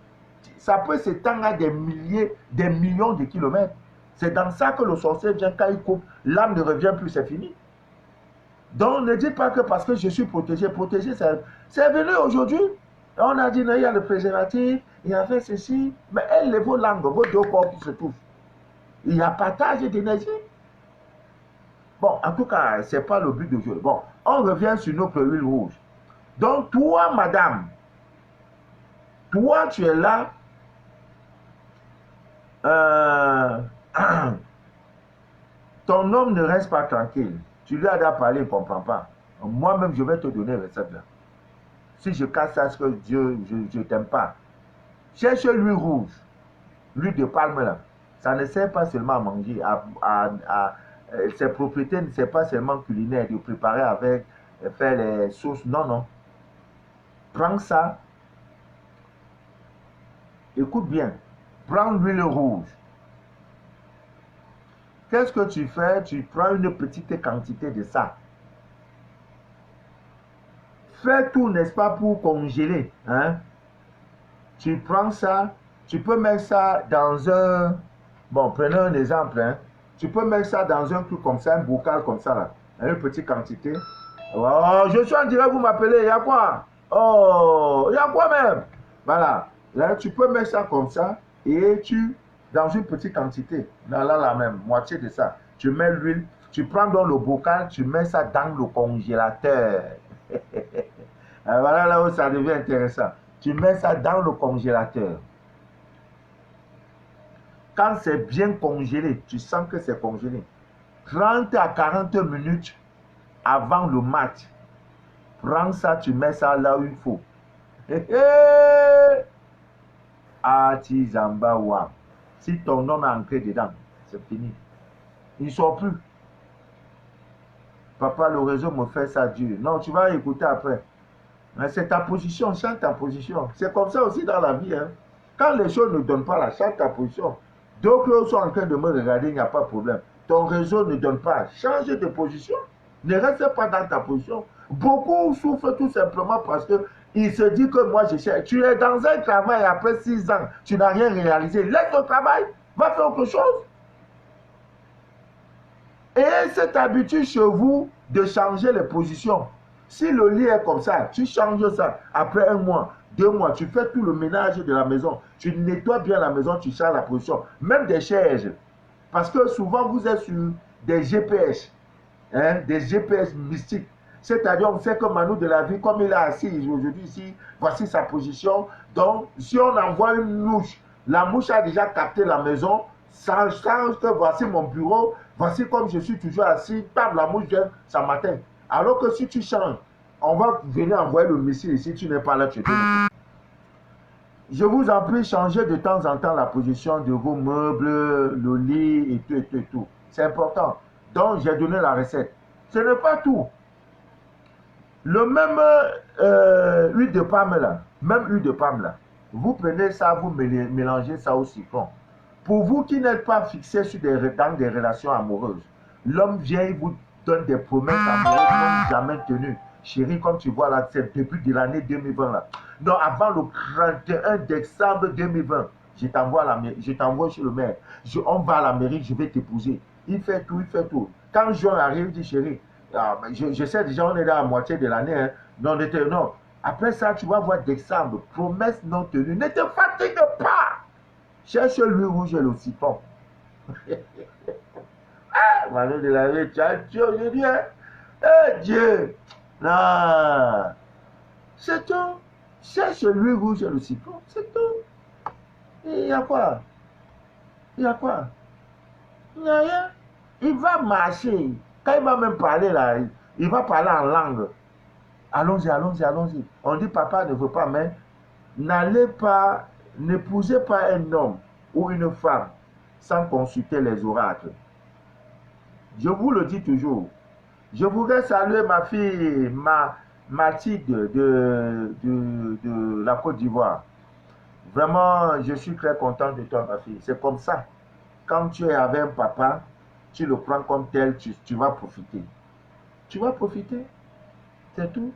Ça peut s'étendre à des milliers, des millions de kilomètres. C'est dans ça que le sorcier vient, quand il coupe, l'âme ne revient plus, c'est fini. Donc ne dites pas que parce que je suis protégé, c'est venu aujourd'hui. On a dit, non, il y a le préservatif, il y a fait ceci, mais elle, vos langues, vos deux corps qui se touchent. Il y a partage d'énergie. Bon, en tout cas, ce n'est pas le but de jeu. Bon, on revient sur notre huile rouge. Donc, toi, madame, toi, tu es là. Ton homme ne reste pas tranquille. Tu lui as déjà parlé, il ne comprend pas. Moi-même, je vais te donner la recette là. Si je casse ça, c'est que Dieu, je ne t'aime pas. Cherche l'huile rouge, l'huile de palme là. Ça ne sert pas seulement à manger, ses propriétés ne servent pas seulement culinaire, de préparer avec, faire les sauces. Non, non. Prends ça. Écoute bien. Prends l'huile rouge. Qu'est-ce que tu fais? Tu prends une petite quantité de ça. Fais tout, n'est-ce pas, pour congeler. Hein? Tu prends ça, tu peux mettre ça dans un... Bon, prenons un exemple. Hein? Tu peux mettre ça dans un truc comme ça, un bocal comme ça, là. Une petite quantité. Oh, je suis en direct, vous m'appelez, il y a quoi? Oh, il y a quoi même? Voilà. Là, tu peux mettre ça comme ça et tu... Dans une petite quantité, là, la même, moitié de ça. Tu mets l'huile, tu prends dans le bocal, tu mets ça dans le congélateur. Voilà là où ça devient intéressant. Tu mets ça dans le congélateur. Quand c'est bien congelé, tu sens que c'est congelé. 30 à 40 minutes avant le match. Prends ça, tu mets ça là où il faut. Atizamba Wam. Si ton homme est ancré dedans, c'est fini. Il ne sort plus. Papa, le réseau me fait ça dur. Non, tu vas écouter après. Mais c'est ta position, chante ta position. C'est comme ça aussi dans la vie. Hein. Quand les choses ne donnent pas la chante ta position. D'autres sont en train de me regarder, il n'y a pas de problème. Ton réseau ne donne pas. Change de position. Ne reste pas dans ta position. Beaucoup souffrent tout simplement parce qu'ils se disent que moi je cherche. Tu es dans un travail après 6 ans, tu n'as rien réalisé. Laisse le travail, va faire autre chose. Et cette habitude chez vous de changer les positions. Si le lit est comme ça, tu changes ça. Après 1 mois, 2 mois, tu fais tout le ménage de la maison. Tu nettoies bien la maison, tu changes la position. Même des chaises. Parce que souvent, vous êtes sur des GPS. Hein, des GPS mystiques. C'est-à-dire, on sait que Manu de la vie, comme il est assis aujourd'hui ici, voici sa position. Donc, si on envoie une mouche, la mouche a déjà capté la maison, ça change que voici mon bureau, voici comme je suis toujours assis, table, la mouche vient, ça m'atteint. Alors que si tu changes, on va venir envoyer le missile ici, tu n'es pas là, tu es là. Je vous en prie, changez de temps en temps la position de vos meubles, le lit et tout, et tout, et tout. C'est important. Donc, j'ai donné la recette. Ce n'est pas tout. Le même huile de palme là, vous prenez ça, vous mélangez ça au citron. Pour vous qui n'êtes pas fixé dans des relations amoureuses, l'homme vient, il vous donne des promesses amoureuses non jamais tenues. Chérie, comme tu vois là, c'est depuis de l'année 2020 là. Non, avant le 31 décembre 2020, je t'envoie chez le maire. On va à l'Amérique, je vais t'épouser. Il fait tout, il fait tout. Quand Jean arrive, il dit chérie, je sais déjà, on est dans la moitié de l'année. Hein. Non. Après ça, tu vas voir décembre. Promesse non tenue. Ne te fatigue pas. Cherche lui rouge et le citron. Manu de la vie, tu as Dieu aujourd'hui. Hein? Dieu. Non. C'est tout. Cherche lui rouge et le citron. C'est tout. Il y a quoi? Il y a quoi? Il n'y a rien. Il va marcher. Quand il va même parler là, il va parler en langue. Allons-y. On dit papa ne veut pas, mais n'épousez pas un homme ou une femme sans consulter les oracles. Je vous le dis toujours. Je voudrais saluer ma fille, Mathilde de la Côte d'Ivoire. Vraiment, je suis très content de toi, ma fille. C'est comme ça. Quand tu es avec un papa, tu le prends comme tel, tu vas profiter. Tu vas profiter. C'est tout.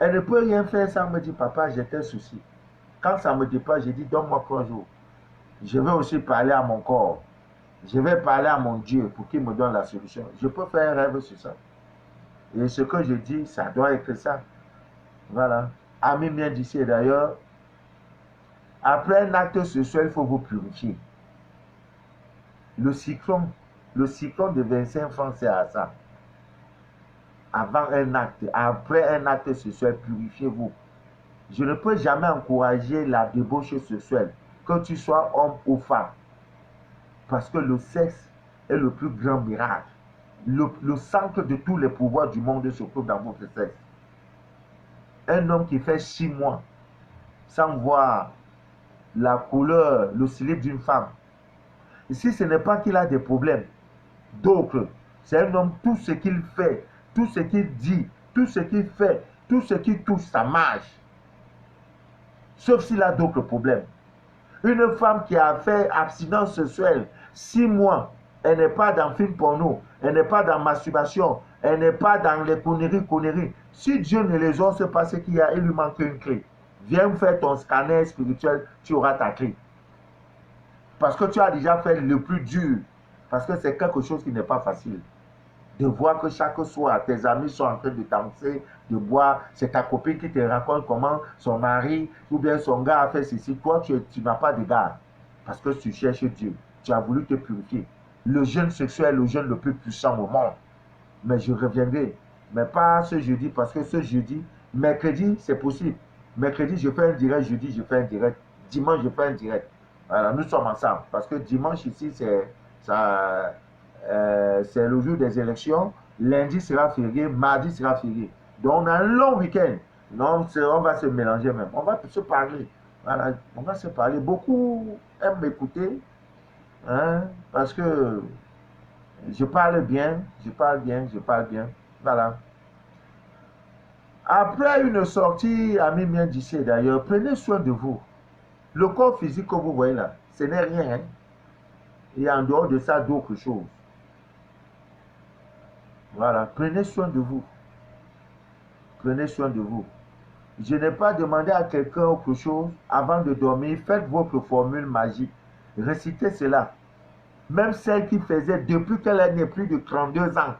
Elle ne peut rien faire sans me dire, papa, j'ai tel souci. Quand ça me dépasse, j'ai dit, donne-moi 3 jours. Je vais aussi parler à mon corps. Je vais parler à mon Dieu pour qu'il me donne la solution. Je peux faire un rêve sur ça. Et ce que je dis, ça doit être ça. Voilà. Ami bien d'ici, et d'ailleurs, après un acte sexuel, il faut vous purifier. Le cyclone de 25 francs, c'est à ça. Avant un acte, après un acte sexuel, purifiez-vous. Je ne peux jamais encourager la débauche sexuelle, que tu sois homme ou femme. Parce que le sexe est le plus grand miracle. Le centre de tous les pouvoirs du monde se trouve dans votre sexe. Un homme qui fait 6 mois sans voir la couleur, le slip d'une femme. Ici, ce n'est pas qu'il a des problèmes. D'autres, c'est un homme, tout ce qu'il fait, tout ce qu'il dit, tout ce qu'il fait, tout ce qu'il touche, ça marche. Sauf s'il a d'autres problèmes. Une femme qui a fait abstinence sexuelle 6 mois, elle n'est pas dans film porno, elle n'est pas dans masturbation, elle n'est pas dans les conneries. Si Dieu ne les ose pas, ce qu'il y a, il lui manque une clé. Viens faire ton scanner spirituel, tu auras ta clé. Parce que tu as déjà fait le plus dur. Parce que c'est quelque chose qui n'est pas facile. De voir que chaque soir, tes amis sont en train de danser, de boire. C'est ta copine qui te raconte comment son mari ou bien son gars a fait ceci. Toi, tu n'as pas de gars. Parce que tu cherches Dieu. Tu as voulu te purifier. Le jeûne sexuel est le jeûne le plus puissant au monde. Mais je reviendrai. Mais pas ce jeudi, parce que ce jeudi, mercredi, c'est possible. Mercredi, je fais un direct. Jeudi, je fais un direct. Dimanche, je fais un direct. Voilà, nous sommes ensemble. Parce que dimanche, ici, c'est le jour des élections. Lundi sera férié, mardi sera férié. Donc, on a un long week-end. Donc, on va se mélanger même. On va se parler. Voilà, on va se parler. Beaucoup aiment m'écouter. Hein, parce que je parle bien. Voilà. Après une sortie, ami bien d'ici d'ailleurs, prenez soin de vous. Le corps physique que vous voyez là, ce n'est rien. Hein. Et en dehors de ça, d'autres choses. Voilà, prenez soin de vous. Prenez soin de vous. Je n'ai pas demandé à quelqu'un autre chose avant de dormir. Faites votre formule magique. Récitez cela. Même celle qui faisait depuis qu'elle n'est plus de 32 ans,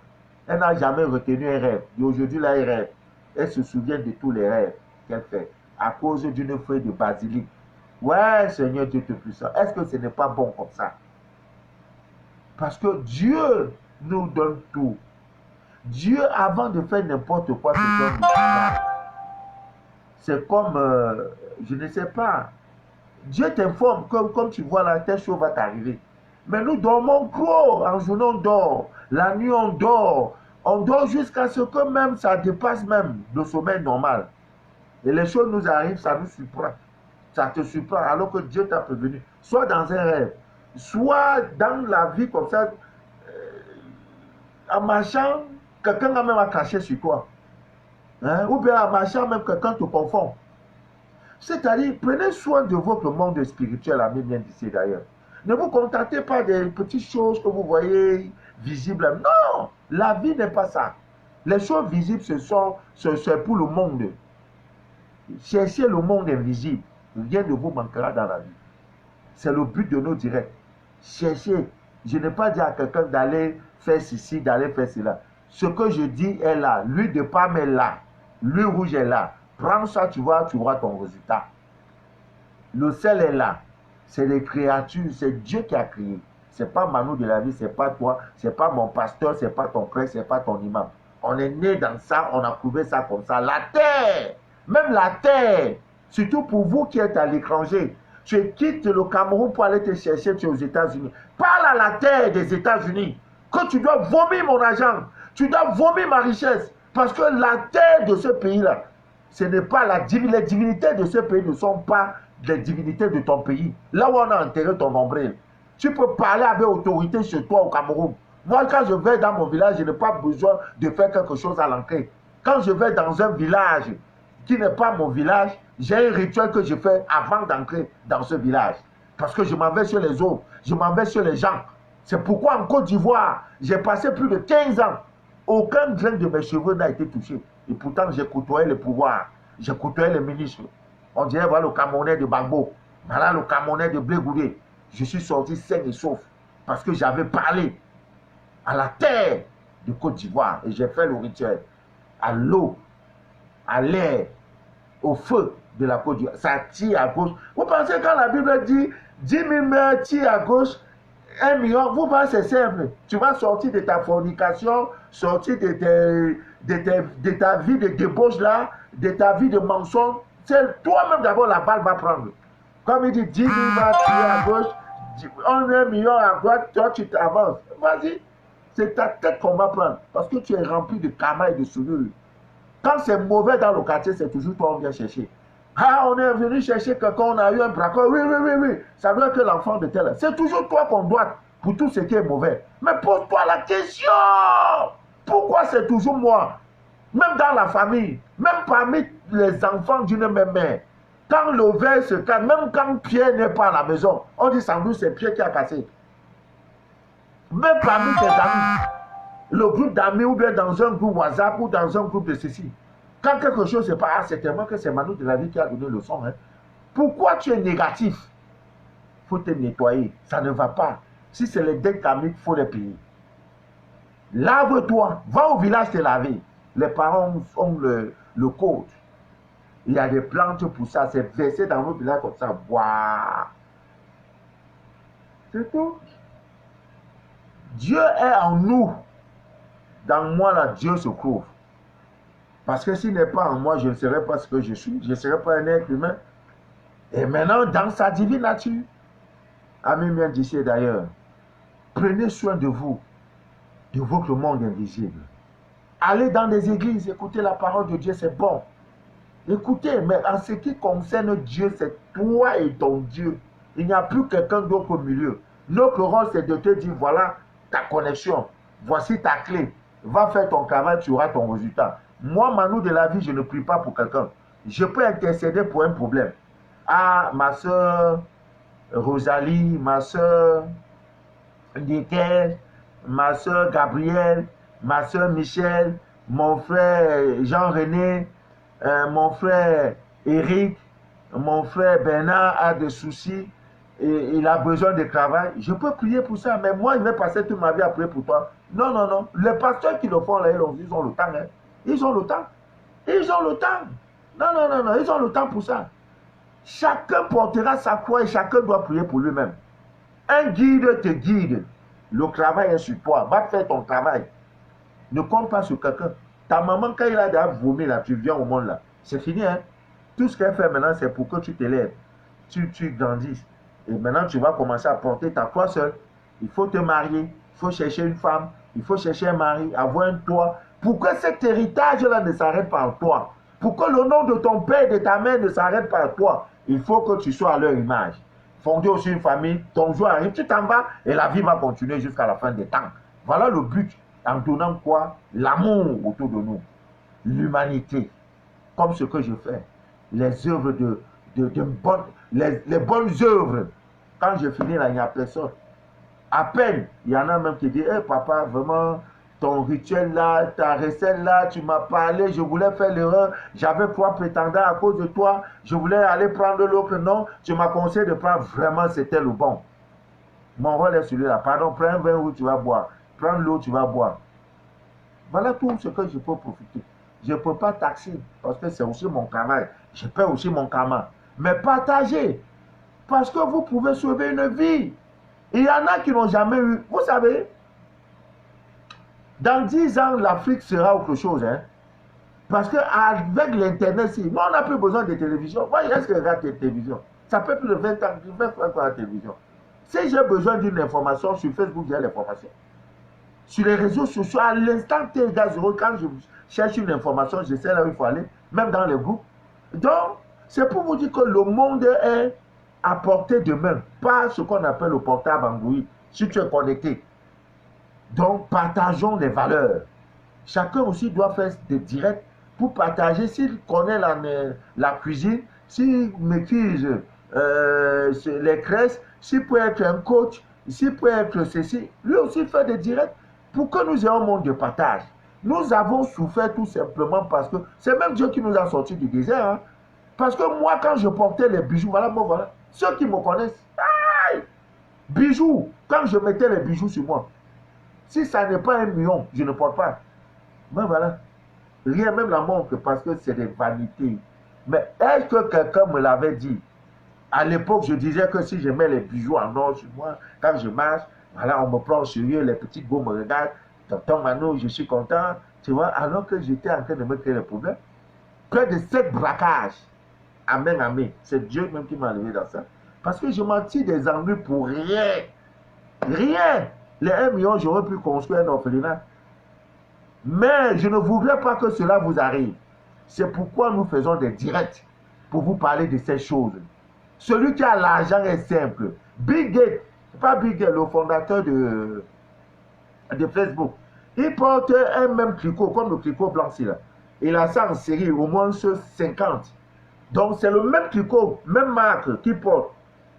elle n'a jamais retenu un rêve. Et aujourd'hui, là, elle rêve. Elle se souvient de tous les rêves qu'elle fait à cause d'une feuille de basilic. Ouais, Seigneur Dieu te puissant. Est-ce que ce n'est pas bon comme ça? Parce que Dieu nous donne tout. Dieu, avant de faire n'importe quoi, te donne tout. C'est comme, je ne sais pas. Dieu t'informe, comme tu vois là, telle chose va t'arriver. Mais nous dormons gros. En journée, on dort. La nuit, on dort. On dort jusqu'à ce que même ça dépasse même le sommeil normal. Et les choses nous arrivent, ça nous surprend. Ça te surprend alors que Dieu t'a prévenu. Soit dans un rêve, soit dans la vie comme ça, en marchant, quelqu'un a même craché sur toi. Hein? Ou bien en marchant, même quelqu'un te confond. C'est-à-dire, prenez soin de votre monde spirituel, ami bien d'ici d'ailleurs. Ne vous contentez pas des petites choses que vous voyez visibles. Non, la vie n'est pas ça. Les choses visibles, c'est pour le monde. Cherchez le monde invisible. Rien ne vous manquera dans la vie. C'est le but de nos directs. Cherchez. Je n'ai pas dit à quelqu'un d'aller faire ceci, d'aller faire cela. Ce que je dis est là. L'huile de palme est là. L'huile rouge est là. Prends ça, tu vois ton résultat. Le sel est là. C'est les créatures, c'est Dieu qui a créé. Ce n'est pas Manu de la vie, ce n'est pas toi, ce n'est pas mon pasteur, ce n'est pas ton prêtre, ce n'est pas ton imam. On est né dans ça, on a trouvé ça comme ça. La terre, même la terre, surtout pour vous qui êtes à l'étranger, tu quittes le Cameroun pour aller te chercher aux États-Unis. Parle à la terre des États-Unis que tu dois vomir mon argent, tu dois vomir ma richesse. Parce que la terre de ce pays-là, ce n'est pas la divinité. Les divinités de ce pays ne sont pas les divinités de ton pays. Là où on a enterré ton nombril. Tu peux parler avec autorité chez toi au Cameroun. Moi, quand je vais dans mon village, je n'ai pas besoin de faire quelque chose à l'entrée. Quand je vais dans un village qui n'est pas mon village, j'ai un rituel que je fais avant d'entrer dans ce village. Parce que je m'en vais sur les autres, je m'en vais sur les gens. C'est pourquoi en Côte d'Ivoire, j'ai passé plus de 15 ans. Aucun grain de mes cheveux n'a été touché. Et pourtant, j'ai côtoyé le pouvoir. J'ai côtoyé les ministres. On dirait, voilà le Camerounais de Gbagbo. Voilà le Camerounais de Blé Goudé. Je suis sorti sain et sauf. Parce que j'avais parlé à la terre de Côte d'Ivoire. Et j'ai fait le rituel. À l'eau, à l'air, au feu de la Côte d'Ivoire. Ça tire à gauche. Vous pensez quand la Bible dit 10 000 mères tirent à gauche, 1 million, vous pensez c'est simple. Tu vas sortir de ta fornication, sortir de ta vie de débauche là, de ta vie de mensonge. C'est toi-même d'abord la balle va prendre. Comme il dit 10 000 va tirer à gauche, 1 million à droite, toi tu t'avances. Vas-y, c'est ta tête qu'on va prendre. Parce que tu es rempli de karma et de souillure. Quand c'est mauvais dans le quartier, c'est toujours toi qu'on vient chercher. Ah, on est venu chercher quelqu'un, on a eu un braconnage. Oui. Ça doit être l'enfant de tel. C'est toujours toi qu'on doit pour tout ce qui est mauvais. Mais pose-toi la question. Pourquoi c'est toujours moi? Même dans la famille, même parmi les enfants d'une même mère. Quand le verre se casse, même quand Pierre n'est pas à la maison, on dit sans doute c'est Pierre qui a cassé. Même parmi tes amis, le groupe d'amis ou bien dans un groupe WhatsApp ou dans un groupe de ceci. Quand quelque chose se passe, c'est tellement que c'est Manu de la vie qui a donné le son. Hein. Pourquoi tu es négatif? Il faut te nettoyer. Ça ne va pas. Si c'est les dettes karmiques, il faut les payer. Lave-toi. Va au village te laver. Les parents ont le code. Il y a des plantes pour ça. C'est versé dans le village comme ça. Boire. C'est tout. Dieu est en nous. Dans moi, là, Dieu se trouve. Parce que s'il n'est pas en moi, je ne serais pas ce que je suis. Je ne serais pas un être humain. Et maintenant, dans sa divine nature, amis bien d'ici d'ailleurs, prenez soin de vous, de votre monde invisible. Allez dans les églises, écoutez la parole de Dieu, c'est bon. Écoutez, mais en ce qui concerne Dieu, c'est toi et ton Dieu. Il n'y a plus quelqu'un d'autre au milieu. Notre rôle, c'est de te dire, voilà ta connexion, voici ta clé. Va faire ton travail, tu auras ton résultat. Moi, Manu de la vie, je ne prie pas pour quelqu'un. Je peux intercéder pour un problème. Ah, ma soeur Rosalie, ma soeur Nickel, ma soeur Gabrielle, ma soeur Michel, mon frère Jean-René, mon frère Eric, mon frère Bernard a des soucis et il a besoin de travail. Je peux prier pour ça, mais moi, je vais passer toute ma vie à prier pour toi. Non. Les pasteurs qui le font là, ils ont le temps. Hein. Ils ont le temps. Ils ont le temps. Non. Ils ont le temps pour ça. Chacun portera sa croix et chacun doit prier pour lui-même. Un guide te guide. Le travail est sur toi. Va faire ton travail. Ne compte pas sur quelqu'un. Ta maman, quand il a déjà vomi là, tu viens au monde là. C'est fini. Hein? Tout ce qu'elle fait maintenant, c'est pour que tu t'élèves. Tu grandisses. Et maintenant, tu vas commencer à porter ta croix seule. Il faut te marier. Il faut chercher une femme. Il faut chercher un mari. Avoir un toit. Pour que cet héritage-là ne s'arrête pas en toi. Pour que le nom de ton père et de ta mère ne s'arrête pas en toi. Il faut que tu sois à leur image. Fonder aussi une famille. Ton jour arrive. Tu t'en vas et la vie va continuer jusqu'à la fin des temps. Voilà le but. En donnant quoi? L'amour autour de nous. L'humanité. Comme ce que je fais. Les œuvres les bonnes œuvres. Quand je finis là, il n'y a personne. À peine, il y en a même qui disent, hey, papa, vraiment, ton rituel là, ta recette là, tu m'as parlé, je voulais faire l'erreur, j'avais 3 prétendants à cause de toi, je voulais aller prendre l'autre, non, tu m'as conseillé de prendre, vraiment, c'était le bon. Mon rôle est celui-là, pardon, prends un vin où tu vas boire, prends l'eau, tu vas boire. Voilà tout ce que je peux profiter. Je ne peux pas taxer, parce que c'est aussi mon travail, je paie aussi mon karma. Mais partagez, parce que vous pouvez sauver une vie. Il y en a qui n'ont jamais eu, vous savez, dans 10 ans, l'Afrique sera autre chose. Hein? Parce qu'avec l'Internet, nous, on n'a plus besoin de télévision. Moi, est-ce que je regarde la télévision? Ça fait plus de 20 ans que je vais faire la télévision. Si j'ai besoin d'une information, sur Facebook, j'ai l'information. Sur les réseaux sociaux, à l'instant T égale 0, quand je cherche une information, je sais là où il faut aller, même dans les groupes. Donc, c'est pour vous dire que le monde est à portée de main, pas ce qu'on appelle le portable Android, si tu es connecté. Donc, partageons les valeurs. Chacun aussi doit faire des directs pour partager. S'il connaît la cuisine, s'il maîtrise les crèches, s'il peut être un coach, s'il peut être ceci, lui aussi fait des directs pour que nous ayons un monde de partage. Nous avons souffert tout simplement parce que c'est même Dieu qui nous a sortis du désert. Hein. Parce que moi, quand je portais les bijoux, voilà, moi, voilà, ceux qui me connaissent, aïe, bijoux, quand je mettais les bijoux sur moi, si ça n'est pas 1 million, je ne porte pas. Mais voilà, rien, même la montre, parce que c'est des vanités. Mais est-ce que quelqu'un me l'avait dit? À l'époque, je disais que si je mets les bijoux en or sur moi, quand je marche, voilà, on me prend au sérieux, les petits gars me regardent, tonton Mano, je suis content, tu vois, alors que j'étais en train de me créer des problèmes. Près de 7 braquages. Amen, amen. C'est Dieu même qui m'a enlevé dans ça. Parce que je m'en tire des ennuis pour rien. Rien. Les 1 million, j'aurais pu construire un orphelinat. Mais je ne voudrais pas que cela vous arrive. C'est pourquoi nous faisons des directs pour vous parler de ces choses. Celui qui a l'argent est simple. Bill Gates, pas Bill Gates, le fondateur de Facebook, il porte un même tricot, comme le tricot blanc-ci là. Il a ça en série, au moins 50. Donc c'est le même tricot, même marque qu'il porte.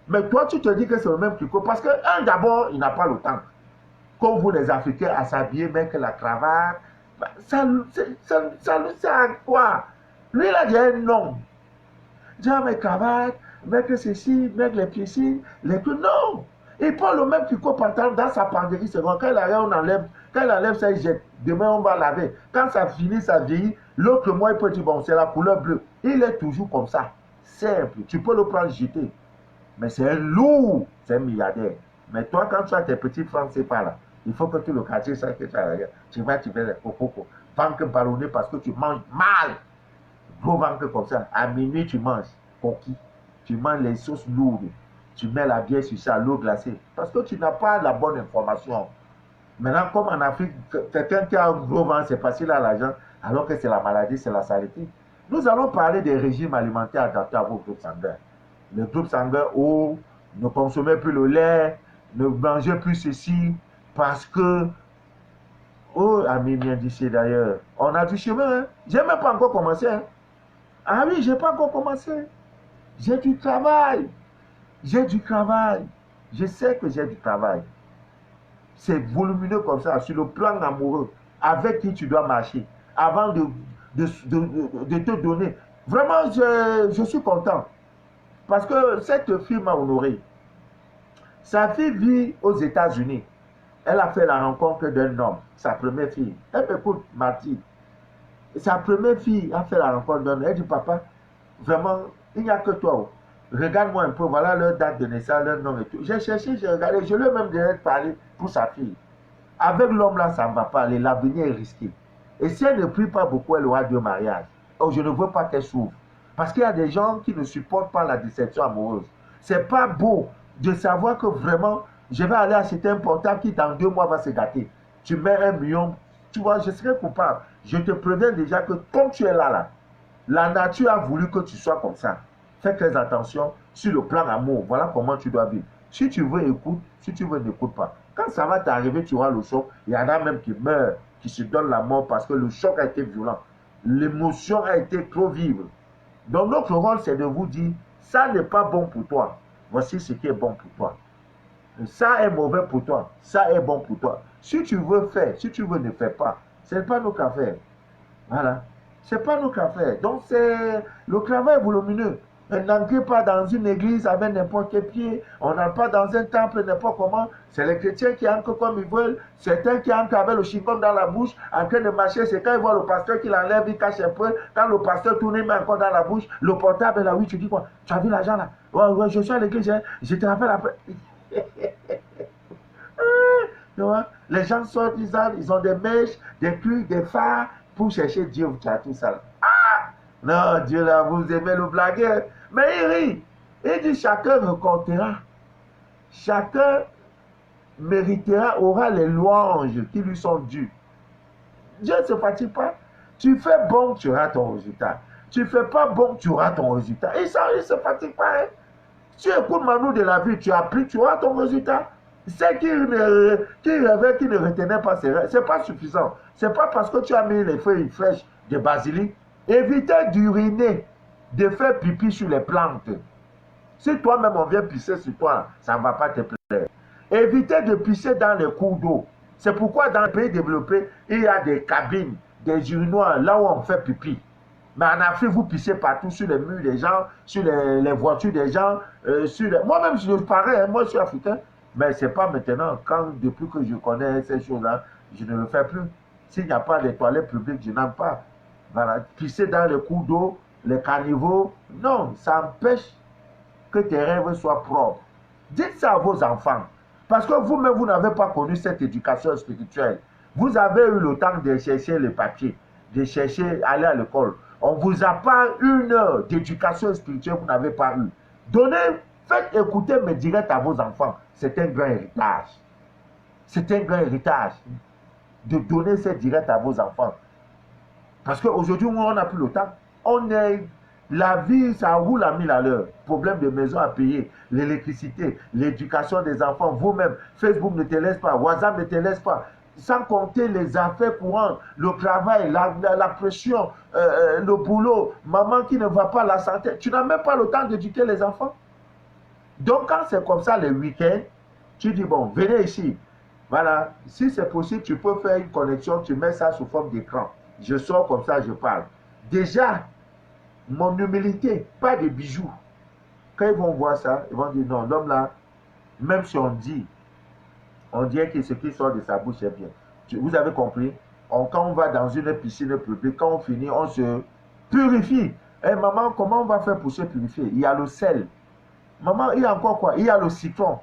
Mais toi, tu te dis que c'est le même tricot parce que, d'abord, il n'a pas le temps. Comme vous les Africains, à s'habiller, mettre la cravate, ça lui sert à quoi? Lui, il a déjà un nom. Déjà, mes cravates, mettre ceci, mettre les pieds les trucs. Non! Il prend le même tricot pantalon dans sa penderie. C'est bon. Quand il arrive, on enlève. Quand il enlève, ça, il jette. Demain, on va laver. Quand ça finit, ça vieillit. L'autre mois, il peut dire, bon, c'est la couleur bleue. Il est toujours comme ça. Simple. Tu peux le prendre, jeter. Mais c'est un lourd. C'est un milliardaire. Mais toi, quand tu as tes petits francs, c'est pas là. Il faut que tu le caches, ça, que tu as derrière. Tu vas, tu fais des coco. Banque ballonnée parce que tu manges mal. Gros ventre comme ça. À minuit, tu manges. Coquille. Tu manges les sauces lourdes. Tu mets la bière sur ça, l'eau glacée. Parce que tu n'as pas la bonne information. Maintenant, comme en Afrique, quelqu'un qui a un gros ventre, c'est facile à l'argent, alors que c'est la maladie, c'est la saleté. Nous allons parler des régimes alimentaires adaptés à vos groupes sanguins. Le groupe sanguin, oh, ne consommez plus le lait, ne mangez plus ceci, parce que, oh, ami bien d'ici d'ailleurs, on a du chemin, hein. Je n'ai même pas encore commencé. Hein. Ah oui, je n'ai pas encore commencé. J'ai du travail. J'ai du travail. Je sais que j'ai du travail. C'est volumineux comme ça, sur le plan amoureux, avec qui tu dois marcher, avant de te donner. Vraiment, je suis content. Parce que cette fille m'a honoré. Sa fille vit aux États-Unis. Elle a fait la rencontre d'un homme, sa première fille. Elle m'écoute, Marty. Sa première fille a fait la rencontre d'un homme. Elle dit, papa, vraiment, il n'y a que toi. Regarde-moi un peu, voilà leur date de naissance, leur nom et tout. J'ai cherché, j'ai regardé, je lui ai même déjà parlé pour sa fille. Avec l'homme là, ça ne va pas aller, l'avenir est risqué. Et si elle ne prie pas beaucoup, elle aura 2 mariages. Oh, je ne veux pas qu'elle souffre. Parce qu'il y a des gens qui ne supportent pas la déception amoureuse. C'est pas beau de savoir que vraiment, je vais aller acheter un portable qui dans 2 mois va se gâter. Tu mets 1 million, tu vois, je serai coupable. Je te préviens déjà que comme tu es là, la nature a voulu que tu sois comme ça. Fais très attention sur le plan amour. Voilà comment tu dois vivre. Si tu veux, écoute. Si tu veux, n'écoute pas. Quand ça va t'arriver, tu auras le choc. Il y en a même qui meurent, qui se donnent la mort parce que le choc a été violent. L'émotion a été trop vive. Donc notre rôle, c'est de vous dire, ça n'est pas bon pour toi. Voici ce qui est bon pour toi. Ça est mauvais pour toi. Ça est bon pour toi. Si tu veux faire, si tu veux ne fais pas. Ce n'est pas nos affaires. Voilà. Ce n'est pas nos affaires. Donc le travail volumineux. On n'entre pas dans une église avec n'importe quel pied. On n'entre pas dans un temple n'importe comment. C'est les chrétiens qui entrent comme ils veulent. Certains qui entrent avec le chewing-gum dans la bouche, en train de marcher. C'est quand ils voient le pasteur qui l'enlève, il cache un peu. Quand le pasteur tourne, il met encore dans la bouche. Le portable est là. Oui, tu dis quoi? Tu as vu l'argent là? Ouais, ouais, je suis à l'église. Je te rappelle après. Tu vois? Les gens sortent, ils ont des mèches, des trucs, des phares pour chercher Dieu. Tu as tout ça. Non, Dieu là, vous aimez le blagueur. Mais il rit. Il dit chacun récoltera. Chacun méritera, aura les louanges qui lui sont dues. Dieu ne se fatigue pas. Tu fais bon, tu auras ton résultat. Tu fais pas bon, tu auras ton résultat. Il ne se fatigue pas. Hein? Tu écoutes Manu de la vie, tu appliques, tu auras ton résultat. C'est qui ne retenait pas ses rêves. Ce n'est pas suffisant. Ce n'est pas parce que tu as mis les feuilles fraîches de basilic Évitez d'uriner, de faire pipi sur les plantes. Si toi-même on vient pisser sur toi, ça ne va pas te plaire. Évitez de pisser dans les cours d'eau. C'est pourquoi dans les pays développés, il y a des cabines, des urinoirs, là où on fait pipi. Mais en Afrique, vous pissez partout sur les murs des gens, sur les voitures des gens. Moi-même, je pareil, hein, moi je suis africain. Mais ce n'est pas maintenant. Depuis que je connais ces choses-là, je ne le fais plus. S'il n'y a pas de toilettes publiques, je n'aime pas. Voilà. Pisser dans les cours d'eau, les caniveaux, non, ça empêche que tes rêves soient propres. Dites ça à vos enfants. Parce que vous-même, vous n'avez pas connu cette éducation spirituelle. Vous avez eu le temps de chercher les papiers, de chercher aller à l'école. On ne vous a pas une heure d'éducation spirituelle, vous n'avez pas eu. Donnez, faites écouter mes directs à vos enfants. C'est un grand héritage. C'est un grand héritage de donner ces directs à vos enfants. Parce qu'aujourd'hui, on n'a plus le temps. La vie, ça roule à 1000 à l'heure. Problème de maison à payer, l'électricité, l'éducation des enfants, vous-même. Facebook ne te laisse pas, WhatsApp ne te laisse pas. Sans compter les affaires courantes, le travail, la pression, le boulot, maman qui ne va pas à la santé. Tu n'as même pas le temps d'éduquer les enfants. Donc, quand c'est comme ça les week-ends, tu dis, bon, venez ici. Voilà, si c'est possible, tu peux faire une connexion, tu mets ça sous forme d'écran. Je sors comme ça, je parle. Déjà, mon humilité, pas de bijoux. Quand ils vont voir ça, ils vont dire non, l'homme là, même si on dirait que ce qui sort de sa bouche est bien. Vous avez compris? Quand on va dans une piscine publique, quand on finit, on se purifie. Eh maman, comment on va faire pour se purifier? Il y a le sel. Maman, il y a encore quoi? Il y a le citron.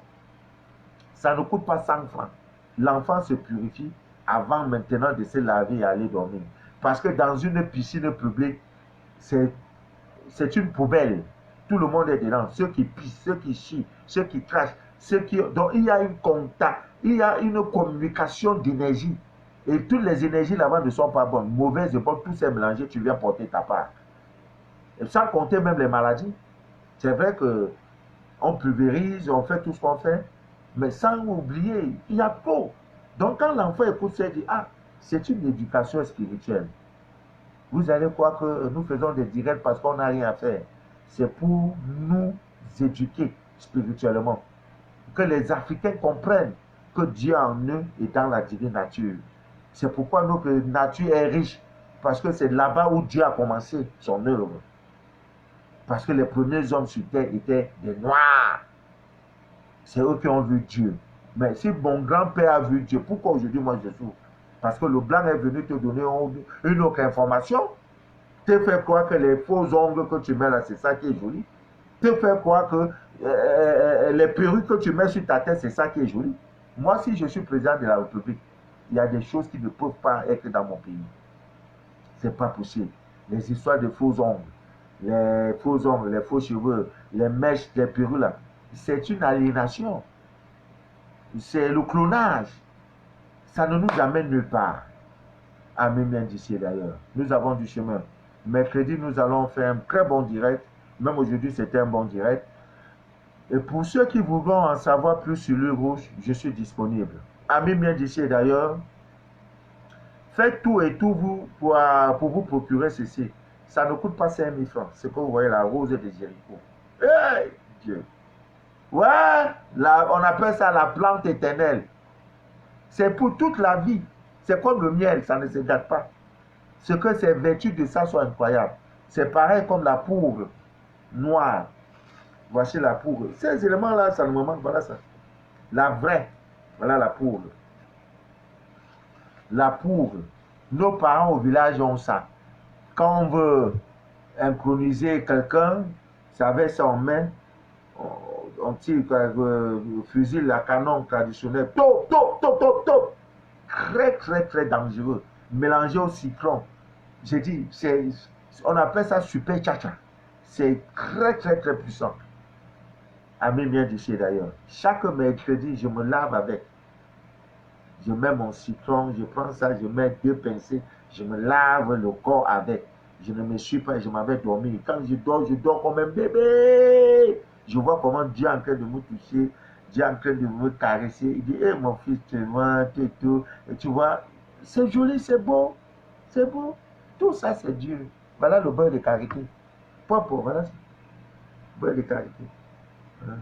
Ça ne coûte pas 100 francs. L'enfant se purifie avant maintenant de se laver et aller dormir. Parce que dans une piscine publique, c'est une poubelle. Tout le monde est dedans. Ceux qui pissent, ceux qui chient, ceux qui crachent, donc il y a une contact, il y a une communication d'énergie. Et toutes les énergies là-bas ne sont pas bonnes. Mauvaises et bonnes, tout s'est mélangé, tu viens porter ta part. Et sans compter même les maladies. C'est vrai qu'on pulvérise, on fait tout ce qu'on fait, mais sans oublier, il y a trop. Donc quand l'enfant écoute ça, il dit, ah, c'est une éducation spirituelle. Vous allez croire que nous faisons des directs parce qu'on n'a rien à faire. C'est pour nous éduquer spirituellement. Que les Africains comprennent que Dieu en eux est dans la divine nature. C'est pourquoi notre nature est riche. Parce que c'est là-bas où Dieu a commencé son œuvre. Parce que les premiers hommes sur terre étaient des Noirs. C'est eux qui ont vu Dieu. Mais si mon grand-père a vu Dieu, pourquoi aujourd'hui moi je souffre? Parce que le blanc est venu te donner une autre information. Te faire croire que les faux ongles que tu mets là, c'est ça qui est joli. Te faire croire que les perruques que tu mets sur ta tête, c'est ça qui est joli. Moi, si je suis président de la République, il y a des choses qui ne peuvent pas être dans mon pays. C'est pas possible. Les histoires de faux ongles, les faux cheveux, les mèches, les perruques là, c'est une aliénation. C'est le clonage. Ça ne nous amène nulle part. Amen, bien d'ici d'ailleurs. Nous avons du chemin. Mercredi, nous allons faire un très bon direct. Même aujourd'hui, c'était un bon direct. Et pour ceux qui voudront en savoir plus sur le rouge, je suis disponible. Amis bien d'ici d'ailleurs, faites tout et tout vous pour vous procurer ceci. Ça ne coûte pas 5 000 francs. C'est que vous voyez la rose de Jéricho. Hey, Dieu. Ouais, on appelle ça la plante éternelle. C'est pour toute la vie. C'est comme le miel, ça ne se gâte pas. Ce que ces vertus de ça sont incroyables. C'est pareil comme la poudre noire. Voici la poudre. Ces éléments-là, ça ne me manque. Voilà ça. La vraie. Voilà la poudre. La poudre. Nos parents au village ont ça. Quand on veut introniser quelqu'un, ça avec ça en main, on tire le fusil, la canon traditionnel. Top, top, top, top, top. Très, très, très dangereux. Mélangé au citron. J'ai dit, on appelle ça super tcha-tcha. C'est très, très, très puissant. Amis bien d'ici d'ailleurs. Chaque mercredi, je me lave avec. Je mets mon citron, je prends ça, je mets 2 pincées, je me lave le corps avec. Je ne me suis pas, je m'avais dormi. Quand je dors comme un bébé. Je vois comment Dieu est en train de me toucher, Dieu est en train de me caresser. Il dit, hey, mon fils, tu vois, tout. Et tu vois, c'est joli, c'est beau. C'est beau. Tout ça, c'est Dieu. Voilà le beurre de karité. Propre, voilà. Beurre de karité. Voilà.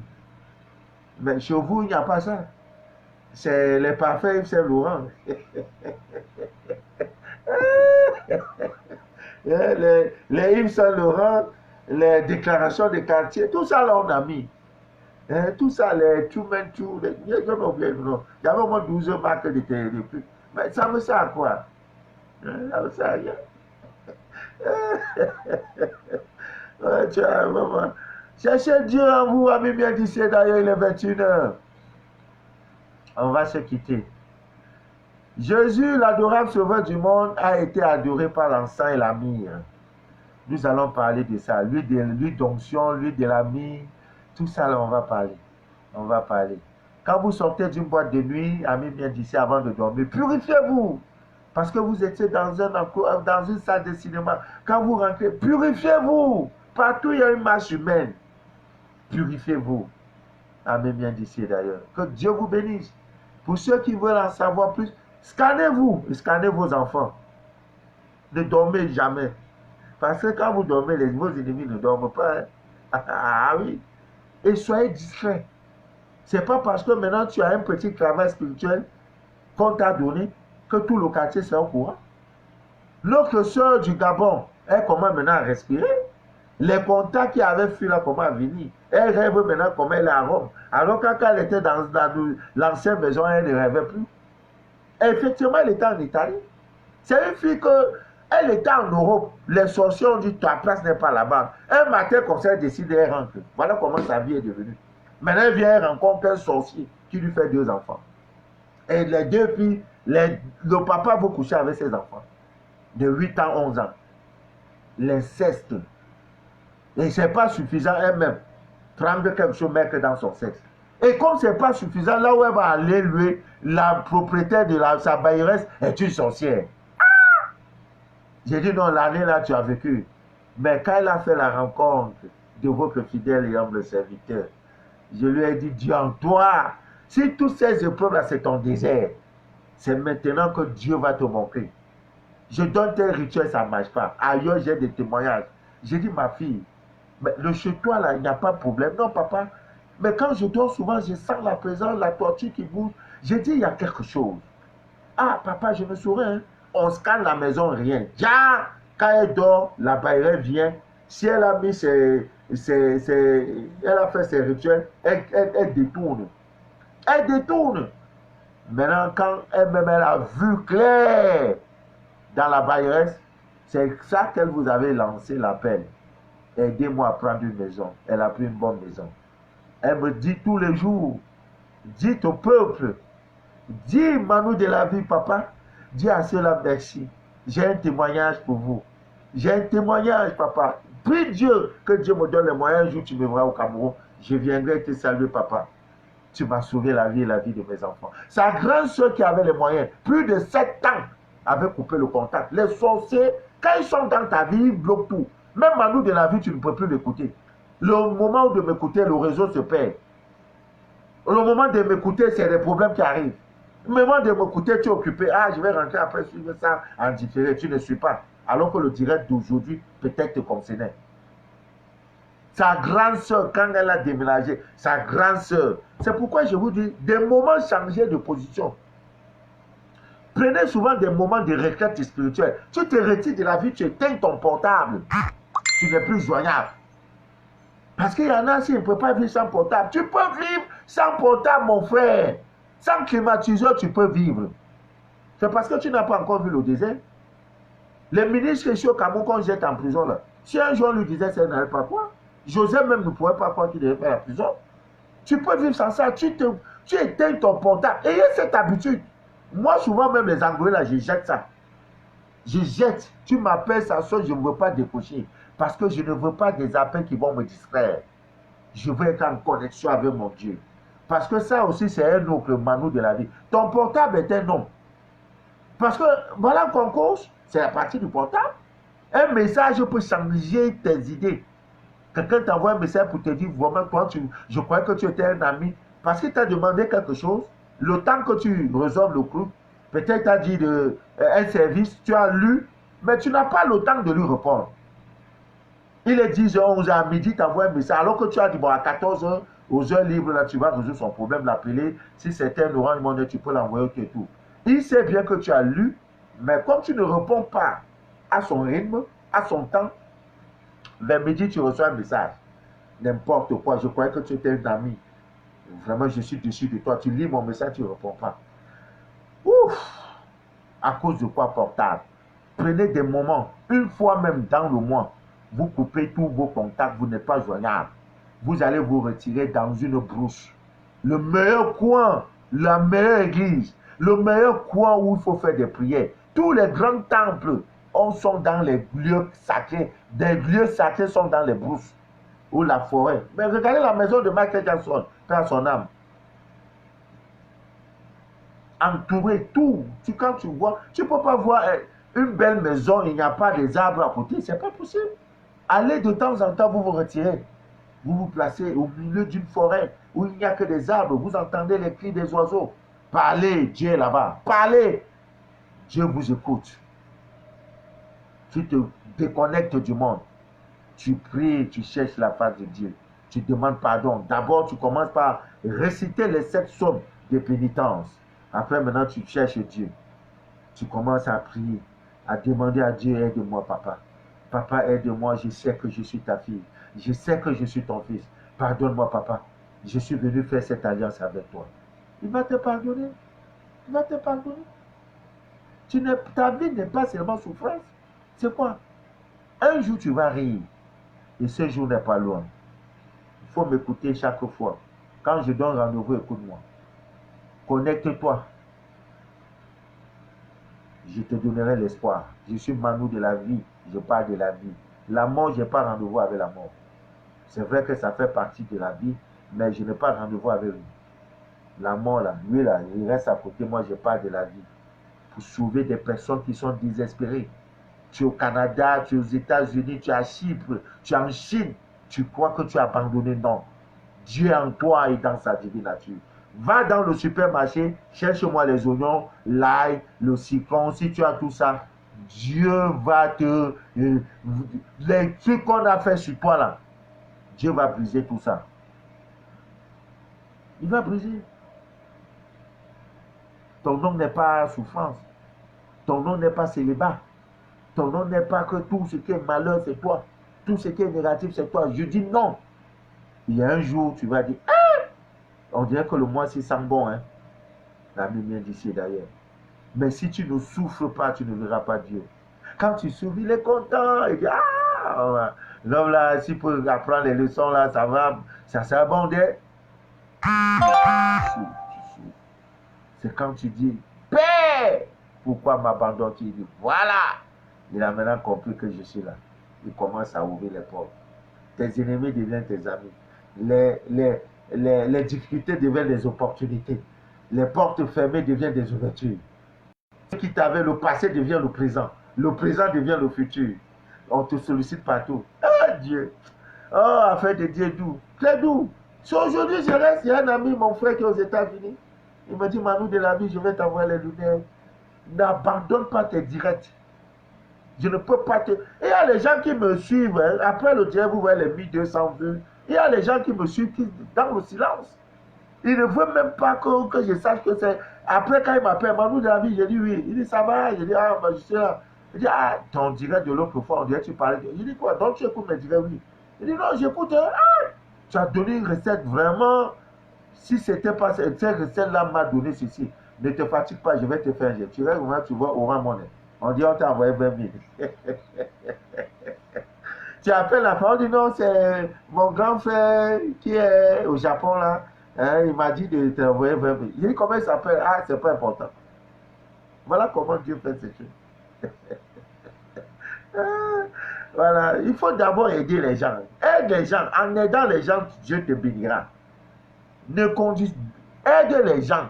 Mais chez vous, il n'y a pas ça. C'est les parfaits Yves Saint-Laurent. Les Yves Saint-Laurent, les déclarations de quartier, tout ça là on a mis. Tout ça, les Truman, tout, il y avait au moins 12 marques de plus. Mais ça me sert à quoi? Ça me sert à rien. Ouais, tiens, maman. Cherchez Dieu en vous, ami bien d'ici, d'ailleurs il est 21h. On va se quitter. Jésus, l'adorable sauveur du monde, a été adoré par l'encens et la myrrhe. Nous allons parler de ça. L'huile d'onction, l'huile de la myrrhe, tout ça, là, on va parler. On va parler. Quand vous sortez d'une boîte de nuit, amis bien d'ici, avant de dormir, purifiez-vous. Parce que vous étiez dans une salle de cinéma. Quand vous rentrez, purifiez-vous. Partout, il y a une marche humaine. Purifiez-vous. Amis bien d'ici, d'ailleurs. Que Dieu vous bénisse. Pour ceux qui veulent en savoir plus, scannez-vous et scannez vos enfants. Ne dormez jamais. Parce que quand vous dormez, vos ennemis ne dorment pas. Hein? Ah oui. Et soyez discrets. C'est pas parce que maintenant tu as un petit travail spirituel qu'on t'a donné que tout le quartier sera au courant. L'autre sœur du Gabon, elle commence maintenant à respirer. Les contacts qui avaient fui là commencent à venir. Elle rêve maintenant comme elle est à Rome. Alors quand elle était dans l'ancienne maison, elle ne rêvait plus. Et effectivement, elle était en Italie. C'est une fille elle était en Europe. Les sorciers ont dit ta place n'est pas là-bas. Un matin, comme ça, elle décide de rentrer. Voilà comment sa vie est devenue. Maintenant, elle vient rencontrer un sorcier qui lui fait 2 enfants. Et les 2 filles, le papa veut coucher avec ses enfants. De 8 ans, 11 ans. L'inceste. Et ce n'est pas suffisant elle-même. Prendre quelque chose, mettre dans son sexe. Et comme ce n'est pas suffisant, là où elle va aller, lui, la propriétaire de sa bailleresse est une sorcière. J'ai dit non, l'année là, tu as vécu. Mais quand elle a fait la rencontre de votre fidèle et humble serviteur, je lui ai dit, Dieu en toi, si toutes ces épreuves-là, c'est ton désert, c'est maintenant que Dieu va te montrer. Je donne tes rituels, ça ne marche pas. Ailleurs, j'ai des témoignages. J'ai dit, ma fille, mais le chez toi, là, il n'y a pas de problème. Non, papa, mais quand je dors souvent, je sens la présence, la tortue qui bouge. J'ai dit, il y a quelque chose. Ah, papa, je me souviens, hein? On scanne la maison, rien. Ja, quand elle dort, la bailleuse vient. Si elle a mis elle a fait ses rituels, elle détourne. Elle détourne. Maintenant, quand elle-même, elle a vu clair dans la bailleuse, c'est ça qu'elle vous avait lancé l'appel. Aidez-moi à prendre une maison. Elle a pris une bonne maison. Elle me dit tous les jours, dites au peuple, dis Manu de la vie, papa, dis à cela merci. J'ai un témoignage pour vous. J'ai un témoignage, papa. Prie Dieu que Dieu me donne les moyens. Un jour, tu me verras au Cameroun. Je viendrai te saluer, papa. Tu m'as sauvé la vie et la vie de mes enfants. Sa grande soeur qui avait les moyens, plus de 7 ans, avait coupé le contact. Les sorciers, quand ils sont dans ta vie, ils bloquent tout. Même Manu de la vie, tu ne peux plus l'écouter. Le moment de m'écouter, le réseau se perd. Le moment de m'écouter, c'est des problèmes qui arrivent. Le moment de m'écouter, tu es occupé. Ah, je vais rentrer après suivre ça en différé. Tu ne suis pas. Alors que le direct d'aujourd'hui peut-être te concernait. Sa grande soeur, quand elle a déménagé, sa grande soeur. C'est pourquoi je vous dis, des moments changés de position. Prenez souvent des moments de retraite spirituelle. Tu te retires de la vie, tu éteins ton portable. Tu n'es plus joignable. Parce qu'il y en a qui ne peuvent pas vivre sans portable. Tu peux vivre sans portable, mon frère. Sans climatiseur, tu peux vivre. C'est parce que tu n'as pas encore vu le désert. Les ministres ici au Cameroun qu'on jette en prison, là, si un jour on lui disait ça, il n'allait pas croire. Joseph même ne pourrait pas croire qu'il devait faire la prison. Tu peux vivre sans ça. Tu éteins ton portable. Ayez cette habitude. Moi, souvent, même les Anglais, là, je jette ça. Je jette. Tu m'appelles, ça sonne, je ne veux pas décrocher. Parce que je ne veux pas des appels qui vont me distraire. Je veux être en connexion avec mon Dieu. Parce que ça aussi, c'est un autre Manu de la vie. Ton portable est un nom. Parce que, voilà qu'on cause, c'est à partir du portable. Un message peut changer tes idées. Quelqu'un t'envoie un message pour te dire, vraiment, toi, je croyais que tu étais un ami. Parce qu'il t'a demandé quelque chose. Le temps que tu résolves le coup, peut-être t'a dit un service, tu as lu, mais tu n'as pas le temps de lui répondre. Il est 10h, 11h, à midi, tu envoies un message. Alors que tu as dit, bon, à 14h, aux heures libres, là, tu vas résoudre son problème, l'appeler. Si c'est un Orange Money, tu peux l'envoyer, ok, tout. Il sait bien que tu as lu, mais comme tu ne réponds pas à son rythme, à son temps, vers midi, tu reçois un message. N'importe quoi, je croyais que tu étais un ami. Vraiment, je suis déçu de toi. Tu lis mon message, tu ne réponds pas. Ouf! À cause de quoi portable? Prenez des moments, une fois même dans le mois, vous coupez tous vos contacts, vous n'êtes pas joignable. Vous allez vous retirer dans une brousse. Le meilleur coin, la meilleure église, le meilleur coin où il faut faire des prières. Tous les grands temples sont dans les lieux sacrés. Des lieux sacrés sont dans les brousses ou la forêt. Mais regardez la maison de Michael Jackson, dans son âme. Entouré tout. Quand tu vois, tu ne peux pas voir une belle maison, il n'y a pas des arbres à côté, c'est pas possible. Allez de temps en temps, vous vous retirez. Vous vous placez au milieu d'une forêt où il n'y a que des arbres. Vous entendez les cris des oiseaux. Parlez, Dieu est là-bas. Parlez. Dieu vous écoute. Tu te déconnectes du monde. Tu pries, tu cherches la face de Dieu. Tu demandes pardon. D'abord, tu commences par réciter les 7 psaumes de pénitence. Après, maintenant, tu cherches Dieu. Tu commences à prier, à demander à Dieu, aide-moi, papa. Papa, aide-moi, je sais que je suis ta fille. Je sais que je suis ton fils. Pardonne-moi, papa. Je suis venu faire cette alliance avec toi. Il va te pardonner. Il va te pardonner. Ta vie n'est pas seulement souffrance. C'est quoi? Un jour, tu vas rire. Et ce jour n'est pas loin. Il faut m'écouter chaque fois. Quand je donne rendez-vous, écoute-moi. Connecte-toi. Je te donnerai l'espoir. Je suis Manu de la vie. Je parle de la vie. La mort, je n'ai pas rendez-vous avec la mort. C'est vrai que ça fait partie de la vie, mais je n'ai pas rendez-vous avec lui. La mort, là, lui, là, il reste à côté. Moi, je parle de la vie. Pour sauver des personnes qui sont désespérées. Tu es au Canada, tu es aux États-Unis, tu es à Chypre, tu es en Chine. Tu crois que tu as abandonné? Non. Dieu est en toi et dans sa divine nature. Va dans le supermarché, cherche-moi les oignons, l'ail, le citron. Si tu as tout ça, Dieu va te... les trucs qu'on a fait sur toi là, Dieu va briser tout ça. Il va briser. Ton nom n'est pas souffrance. Ton nom n'est pas célibat. Ton nom n'est pas que tout ce qui est malheur, c'est toi. Tout ce qui est négatif, c'est toi. Je dis non. Il y a un jour, tu vas dire, ah! On dirait que le mois-ci sent bon, hein. La lumière d'ici d'ailleurs. Mais si tu ne souffres pas, tu ne verras pas Dieu. Quand tu souffres, il est content. Il dit, ah! L'homme là, s'il peut apprendre les leçons là, ça va, ça s'abonde. C'est quand tu dis, Père, pourquoi m'abandonnes-tu? Il dit, voilà. Il a maintenant compris que je suis là. Il commence à ouvrir les portes. Tes ennemis deviennent tes amis. Les difficultés deviennent des opportunités. Les portes fermées deviennent des ouvertures. Ce qui t'avait le passé devient le présent. Le présent devient le futur. On te sollicite partout. Ah Dieu. Oh, affaire de Dieu doux. Très doux. Si aujourd'hui je reste, il y a un ami, mon frère qui est aux États-Unis. Il me dit, Manu de la vie, je vais t'envoyer les lumières. N'abandonne pas tes directs. Je ne peux pas te... Il y a les gens qui me suivent. Hein. Après le direct, vous voyez les 1200 vues. Il y a les gens qui me suivent dans le silence. Ils ne veulent même pas que je sache que c'est... Après, quand il m'appelle, Manu de la vie, j'ai dit oui. Il dit, ça va. Je dis, ah, bah, je suis là. Il dit, ah, ton direct de l'autre fois, on dirait que tu parlais. Je dis, quoi? Donc tu écoutes mes directs, oui. Il dit, non, j'écoute. Ah, tu as donné une recette vraiment... Si c'était pas cette recette-là m'a donné ceci, ne te fatigue pas, je vais te faire. Tu vois, Orange Money. On dit, on t'a envoyé 20 000. Tu appelles la femme, on dit, non, c'est mon grand frère qui est au Japon, là. Hein, il m'a dit de t'envoyer 20 000. Il dit, comment il s'appelle? Ah, c'est pas important. Voilà comment Dieu fait ces choses. Voilà, il faut d'abord aider les gens. Aide les gens. En aidant les gens, Dieu te bénira. Ne conduis, aide les gens.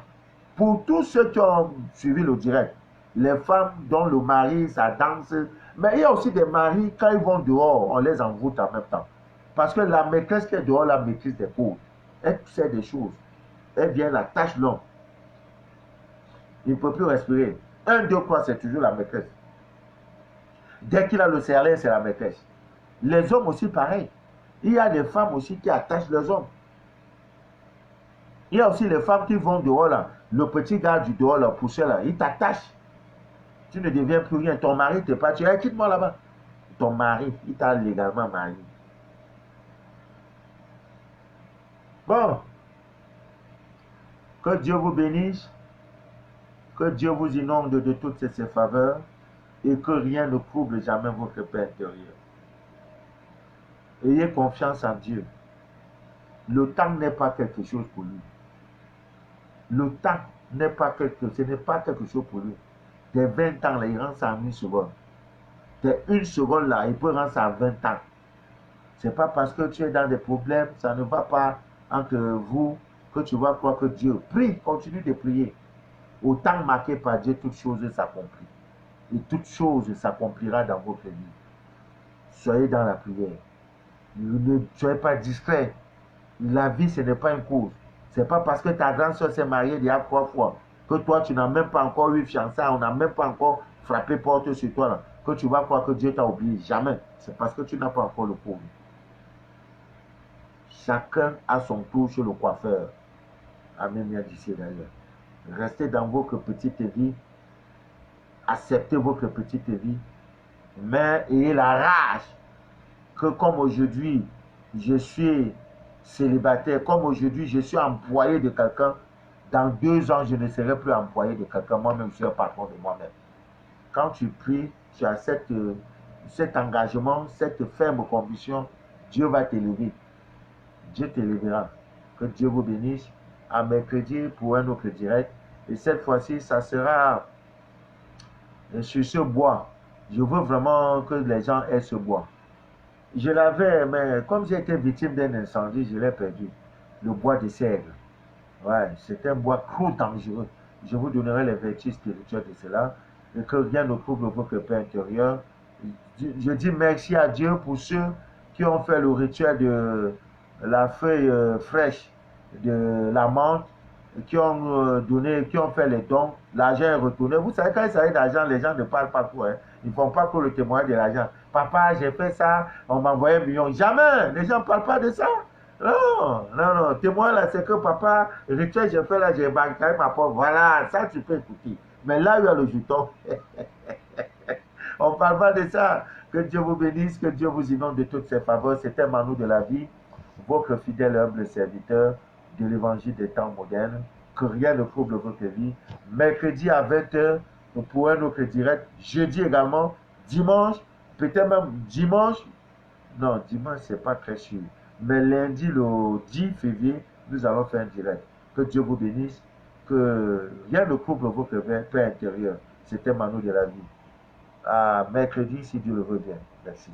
Pour tous ceux qui ont suivi le direct, les femmes dont le mari, ça danse. Mais il y a aussi des maris, quand ils vont dehors, on les envoûte en même temps. Parce que la maîtresse qui est dehors, la maîtrise des codes. Elle sait des choses. Elle vient, la tâche l'homme. Il ne peut plus respirer. 1, 2, 3, c'est toujours la maîtresse. Dès qu'il a le salaire, c'est la maîtresse. Les hommes aussi, pareil. Il y a des femmes aussi qui attachent leurs hommes. Il y a aussi les femmes qui vont dehors là. Le petit gars du dehors là, poussé là, il t'attache. Tu ne deviens plus rien. Ton mari te pas. Tu dis, quitte-moi là-bas. Ton mari, il t'a légalement marié. Bon. Que Dieu vous bénisse. Que Dieu vous inonde de toutes ses faveurs. Et que rien ne trouble jamais votre paix intérieure. Ayez confiance en Dieu. Le temps n'est pas quelque chose pour lui. Le temps n'est pas ce n'est pas quelque chose pour lui. Des 20 ans là, il rend ça en 1 seconde. Des 1 seconde là, il peut rendre ça en 20 ans. C'est pas parce que tu es dans des problèmes, ça ne va pas entre vous que tu vas croire que Dieu. Prie, continue de prier. Au temps marqué par Dieu, toutes choses s'accomplissent. Et toutes choses s'accomplira dans votre vie. Soyez dans la prière. Ne soyez pas distrait. La vie, ce n'est pas une course. Ce n'est pas parce que ta grande soeur s'est mariée il y a 3 fois que toi, tu n'as même pas encore eu fiançailles, on n'a même pas encore frappé porte sur toi, là, que tu vas croire que Dieu t'a oublié. Jamais. C'est parce que tu n'as pas encore le pauvre. Chacun a son tour chez le coiffeur. Amen, bien d'ici d'ailleurs. Restez dans votre petite vie. Acceptez votre petite vie. Mais ayez la rage que comme aujourd'hui, je suis célibataire, comme aujourd'hui, je suis employé de quelqu'un, dans 2 ans, je ne serai plus employé de quelqu'un, moi-même, je serai patron de moi-même. Quand tu pries, tu as cet engagement, cette ferme conviction, Dieu va t'élever. Dieu t'élèvera. Que Dieu vous bénisse. À mercredi pour un autre direct. Et cette fois-ci, ça sera sur ce bois. Je veux vraiment que les gens aient ce bois. Je l'avais, mais comme j'ai été victime d'un incendie, je l'ai perdu. Le bois de sègre. Ouais, c'est un bois trop dangereux. Je vous donnerai les vertus spirituelles de cela. Et que rien ne trouble votre paix intérieure. Je dis merci à Dieu pour ceux qui ont fait le rituel de la feuille fraîche de la menthe, qui ont donné, qui ont fait les dons. L'argent est retourné. Vous savez, quand il s'agit d'argent, les gens ne parlent pas trop. Hein. Ils ne font pas pour le témoignage de l'argent. Papa, j'ai fait ça, on m'a envoyé 1 million. Jamais. Les gens ne parlent pas de ça. Non, non, non. Témoin là, c'est que papa, le rituel j'ai fait là, j'ai banqué ma pauvre. Voilà, ça tu peux écouter. Mais là, il y a le jeton. On ne parle pas de ça. Que Dieu vous bénisse, que Dieu vous inonde de toutes ses faveurs. C'était Manu de la vie, votre fidèle et humble serviteur de l'évangile des temps modernes. Que rien ne trouble votre vie. Mercredi à 20h pour un autre direct. Jeudi également. Dimanche, peut-être même dimanche. Non, dimanche, c'est pas très sûr. Mais lundi, le 10 février, nous allons faire un direct. Que Dieu vous bénisse. Que rien ne trouble votre paix intérieure. C'était Manu de la vie. À mercredi, si Dieu le veut bien. Merci.